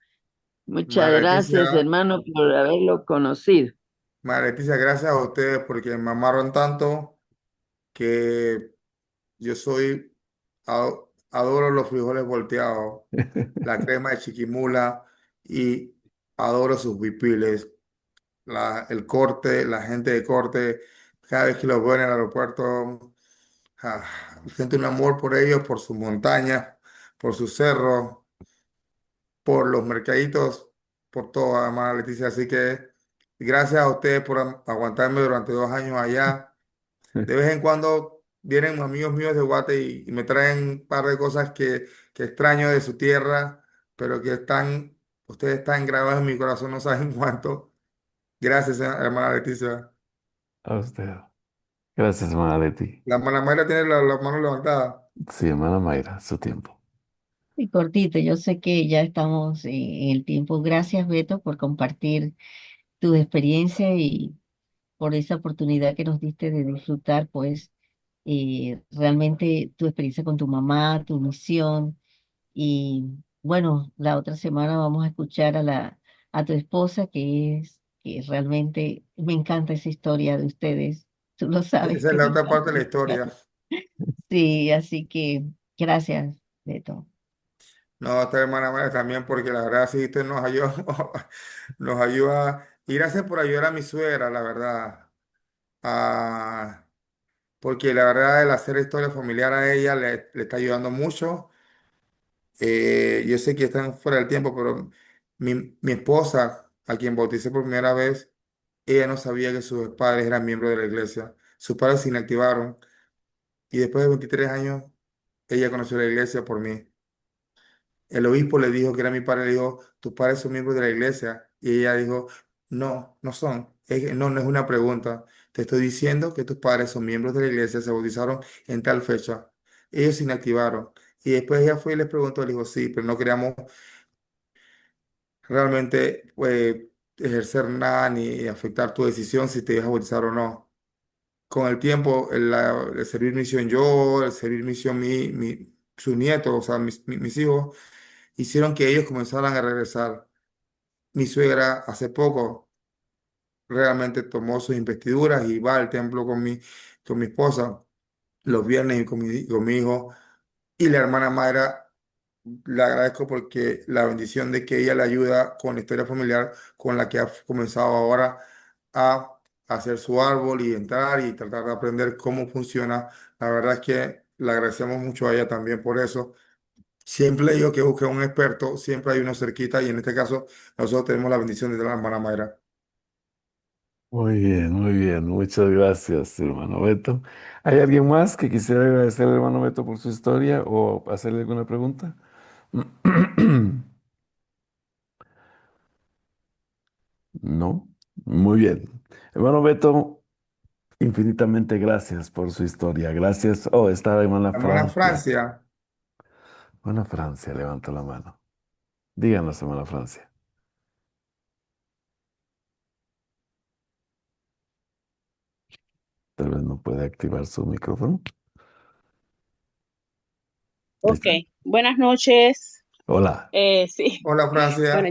Muchas María gracias, Leticia, hermano, por haberlo conocido. María Leticia, gracias a ustedes porque me amaron tanto que adoro los frijoles volteados, la crema de chiquimula y adoro sus bipiles, el corte, la gente de corte. Cada vez que los veo en el aeropuerto, ah, siento un amor por ellos, por sus montañas, por sus cerros, por los mercaditos, por todo, además, Leticia. Así que gracias a ustedes por aguantarme durante 2 años allá. De vez en cuando vienen amigos míos de Guate y me traen un par de cosas que extraño de su tierra, pero ustedes están grabados en mi corazón, no saben cuánto. Gracias, hermana Leticia. A usted. Gracias, hermana Leti. La hermana Mayra tiene la mano levantada. Sí, hermana Mayra, su tiempo. Y cortito, yo sé que ya estamos en el tiempo. Gracias, Beto, por compartir tu experiencia y por esa oportunidad que nos diste de disfrutar, pues, realmente tu experiencia con tu mamá, tu misión. Y bueno, la otra semana vamos a escuchar a tu esposa, que realmente me encanta esa historia de ustedes. Tú lo sabes Esa es que la me otra parte encanta de la historia. escucharla. Sí, así que gracias, Beto. No, esta hermana María también, porque la verdad sí, usted nos ayuda, nos ayuda. Y gracias por ayudar a mi suegra, la verdad. Ah, porque la verdad el hacer historia familiar a ella le está ayudando mucho. Yo sé que están fuera del tiempo, pero mi esposa, a quien bauticé por primera vez, ella no sabía que sus padres eran miembros de la iglesia. Sus padres se inactivaron y después de 23 años, ella conoció la iglesia por mí. El obispo le dijo que era mi padre, le dijo, tus padres son miembros de la iglesia. Y ella dijo, no, no son. No, no es una pregunta. Te estoy diciendo que tus padres son miembros de la iglesia, se bautizaron en tal fecha. Ellos se inactivaron. Y después ella fue y les preguntó, le dijo, sí, pero no queríamos realmente ejercer nada ni afectar tu decisión si te ibas a bautizar o no. Con el tiempo, el servir misión yo, el servir misión sus nietos, o sea, mis hijos, hicieron que ellos comenzaran a regresar. Mi suegra hace poco realmente tomó sus investiduras y va al templo con mi esposa los viernes y con mi hijo. Y la hermana Mayra, le agradezco porque la bendición de que ella le ayuda con la historia familiar con la que ha comenzado ahora a hacer su árbol y entrar y tratar de aprender cómo funciona. La verdad es que le agradecemos mucho a ella también por eso. Siempre le digo que busque un experto, siempre hay uno cerquita y en este caso nosotros tenemos la bendición de la hermana Mayra. Muy bien, muy bien. Muchas gracias, hermano Beto. ¿Hay alguien más que quisiera agradecer al hermano Beto por su historia o hacerle alguna pregunta? No. Muy bien. Hermano Beto, infinitamente gracias por su historia. Gracias. Oh, está hermana La hermana Francia. Francia, Hermana Francia, levanta la mano. Díganos, hermana Francia. Tal vez no puede activar su micrófono. Ok, ¿Listo? buenas noches. Hola. Sí, hola bueno, Francia.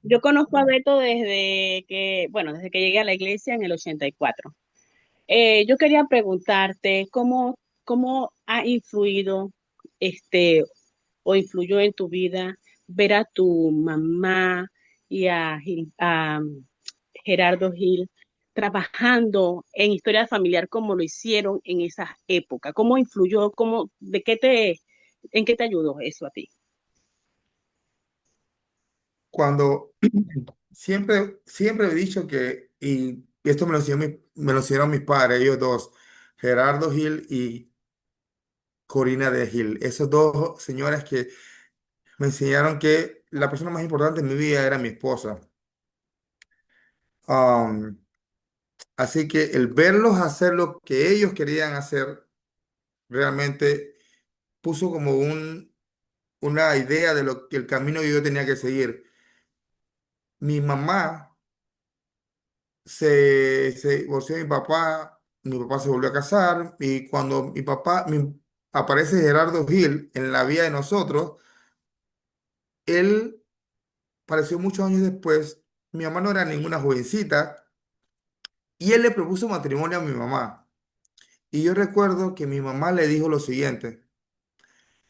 yo conozco a Beto desde que llegué a la iglesia en el 84. Yo quería preguntarte cómo ha influido este o influyó en tu vida ver a tu mamá y a Gerardo Gil trabajando en historia familiar como lo hicieron en esa época. ¿Cómo influyó? ¿En qué te ayudó eso a ti? Cuando siempre he dicho que, y esto me lo hicieron mis padres, ellos dos, Gerardo Gil y Corina de Gil, esos dos señores que me enseñaron que la persona más importante en mi vida era mi esposa. Um, Así que el verlos hacer lo que ellos querían hacer realmente puso como una idea de lo que el camino que yo tenía que seguir. Mi mamá se divorció de mi papá se volvió a casar y cuando aparece Gerardo Gil en la vida de nosotros, él apareció muchos años después, mi mamá no era ninguna jovencita y él le propuso matrimonio a mi mamá. Y yo recuerdo que mi mamá le dijo lo siguiente,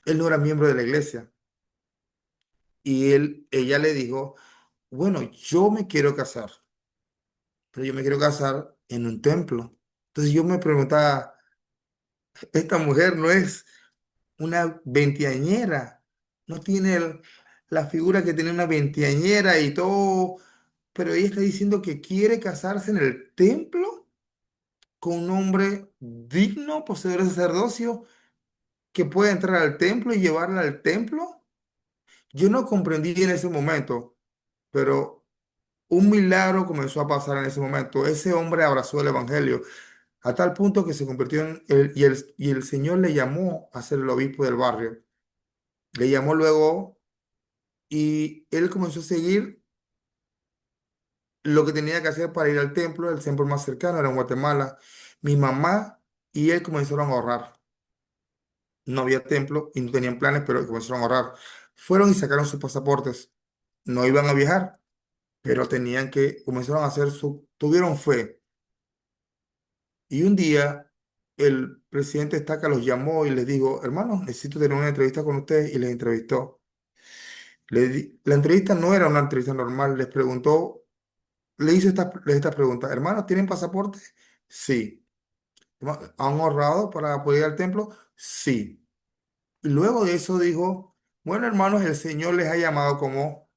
él no era miembro de la iglesia y ella le dijo, bueno, yo me quiero casar, pero yo me quiero casar en un templo. Entonces yo me preguntaba, esta mujer no es una veinteañera, no tiene la figura que tiene una veinteañera y todo, pero ella está diciendo que quiere casarse en el templo con un hombre digno, poseedor de sacerdocio, que puede entrar al templo y llevarla al templo. Yo no comprendí en ese momento, pero un milagro comenzó a pasar en ese momento. Ese hombre abrazó el evangelio a tal punto que se convirtió y el Señor le llamó a ser el obispo del barrio. Le llamó luego y él comenzó a seguir lo que tenía que hacer para ir al templo. El templo más cercano era en Guatemala. Mi mamá y él comenzaron a ahorrar. No había templo y no tenían planes, pero comenzaron a ahorrar. Fueron y sacaron sus pasaportes. No iban a viajar, pero tenían que, comenzaron a hacer tuvieron fe. Y un día el presidente Estaca los llamó y les dijo, hermanos, necesito tener una entrevista con ustedes y les entrevistó. La entrevista no era una entrevista normal, les preguntó, le hizo esta pregunta, hermanos, ¿tienen pasaporte? Sí. ¿Han ahorrado para poder ir al templo? Sí. Y luego de eso dijo, bueno, hermanos, el Señor les ha llamado como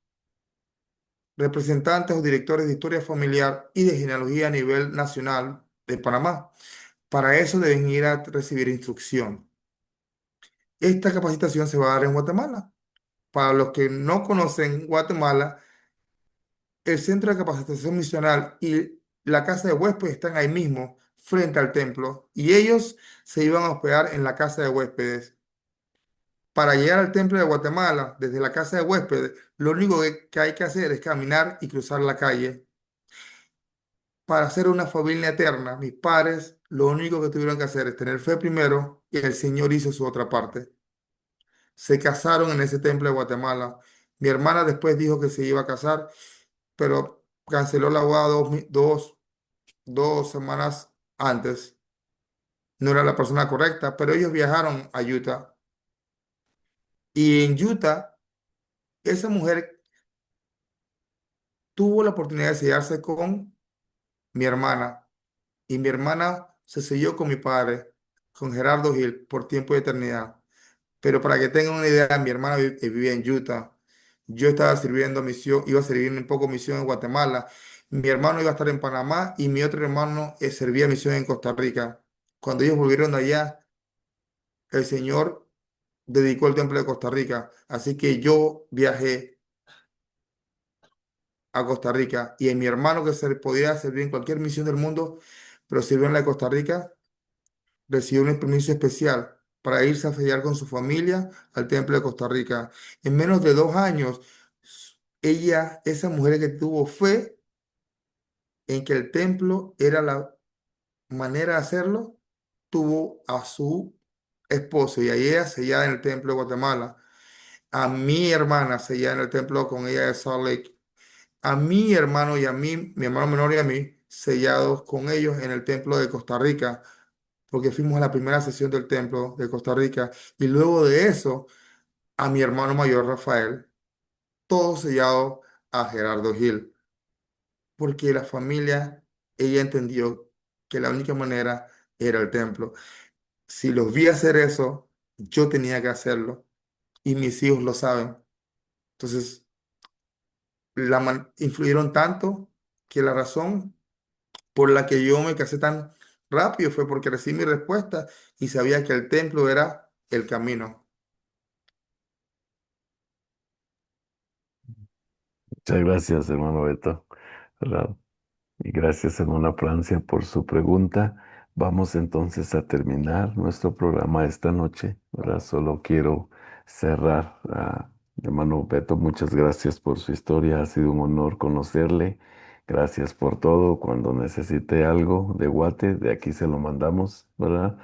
representantes o directores de historia familiar y de genealogía a nivel nacional de Panamá. Para eso deben ir a recibir instrucción. Esta capacitación se va a dar en Guatemala. Para los que no conocen Guatemala, el Centro de Capacitación Misional y la Casa de Huéspedes están ahí mismo, frente al templo, y ellos se iban a hospedar en la Casa de Huéspedes. Para llegar al templo de Guatemala, desde la Casa de Huéspedes, lo único que hay que hacer es caminar y cruzar la calle. Para ser una familia eterna, mis padres lo único que tuvieron que hacer es tener fe primero y el Señor hizo su otra parte. Se casaron en ese templo de Guatemala. Mi hermana después dijo que se iba a casar, pero canceló la boda dos semanas antes. No era la persona correcta, pero ellos viajaron a Utah. Y en Utah, esa mujer tuvo la oportunidad de sellarse con mi hermana. Y mi hermana se selló con mi padre, con Gerardo Gil, por tiempo de eternidad. Pero para que tengan una idea, mi hermana vivía en Utah. Yo estaba sirviendo misión, iba a servir un poco misión en Guatemala. Mi hermano iba a estar en Panamá y mi otro hermano servía misión en Costa Rica. Cuando ellos volvieron de allá, el Señor dedicó el templo de Costa Rica. Así que yo viajé a Costa Rica y en mi hermano que se podía servir en cualquier misión del mundo, pero sirvió en la de Costa Rica, recibió un permiso especial para irse a feriar con su familia al templo de Costa Rica. En menos de 2 años, esa mujer que tuvo fe en que el templo era la manera de hacerlo, tuvo a su esposo y a ella sellada en el templo de Guatemala, a mi hermana sellada en el templo con ella de Salt Lake, a mi hermano y a mí, mi hermano menor y a mí, sellados con ellos en el templo de Costa Rica, porque fuimos a la primera sesión del templo de Costa Rica. Y luego de eso, a mi hermano mayor Rafael, todo sellado a Gerardo Gil, porque la familia, ella entendió que la única manera era el templo. Si los vi hacer eso, yo tenía que hacerlo y mis hijos lo saben. Entonces, influyeron tanto que la razón por la que yo me casé tan rápido fue porque recibí mi respuesta y sabía que el templo era el camino. Muchas gracias, hermano Beto, ¿verdad? Y gracias, hermana Francia, por su pregunta. Vamos entonces a terminar nuestro programa esta noche, ¿verdad? Solo quiero cerrar. Hermano Beto, muchas gracias por su historia. Ha sido un honor conocerle. Gracias por todo. Cuando necesite algo de Guate, de aquí se lo mandamos, ¿verdad?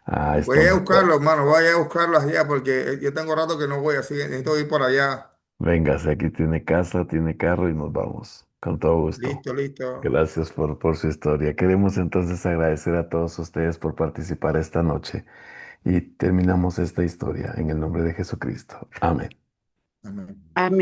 Voy a Estamos. buscarlo, hermano, voy a buscarlo allá porque yo tengo rato que no voy, así que necesito ir por allá. Véngase, aquí tiene casa, tiene carro y nos vamos. Con todo gusto. Listo, listo. Gracias por su historia. Queremos entonces agradecer a todos ustedes por participar esta noche y terminamos esta historia en el nombre de Jesucristo. Amén. Amén. Amén.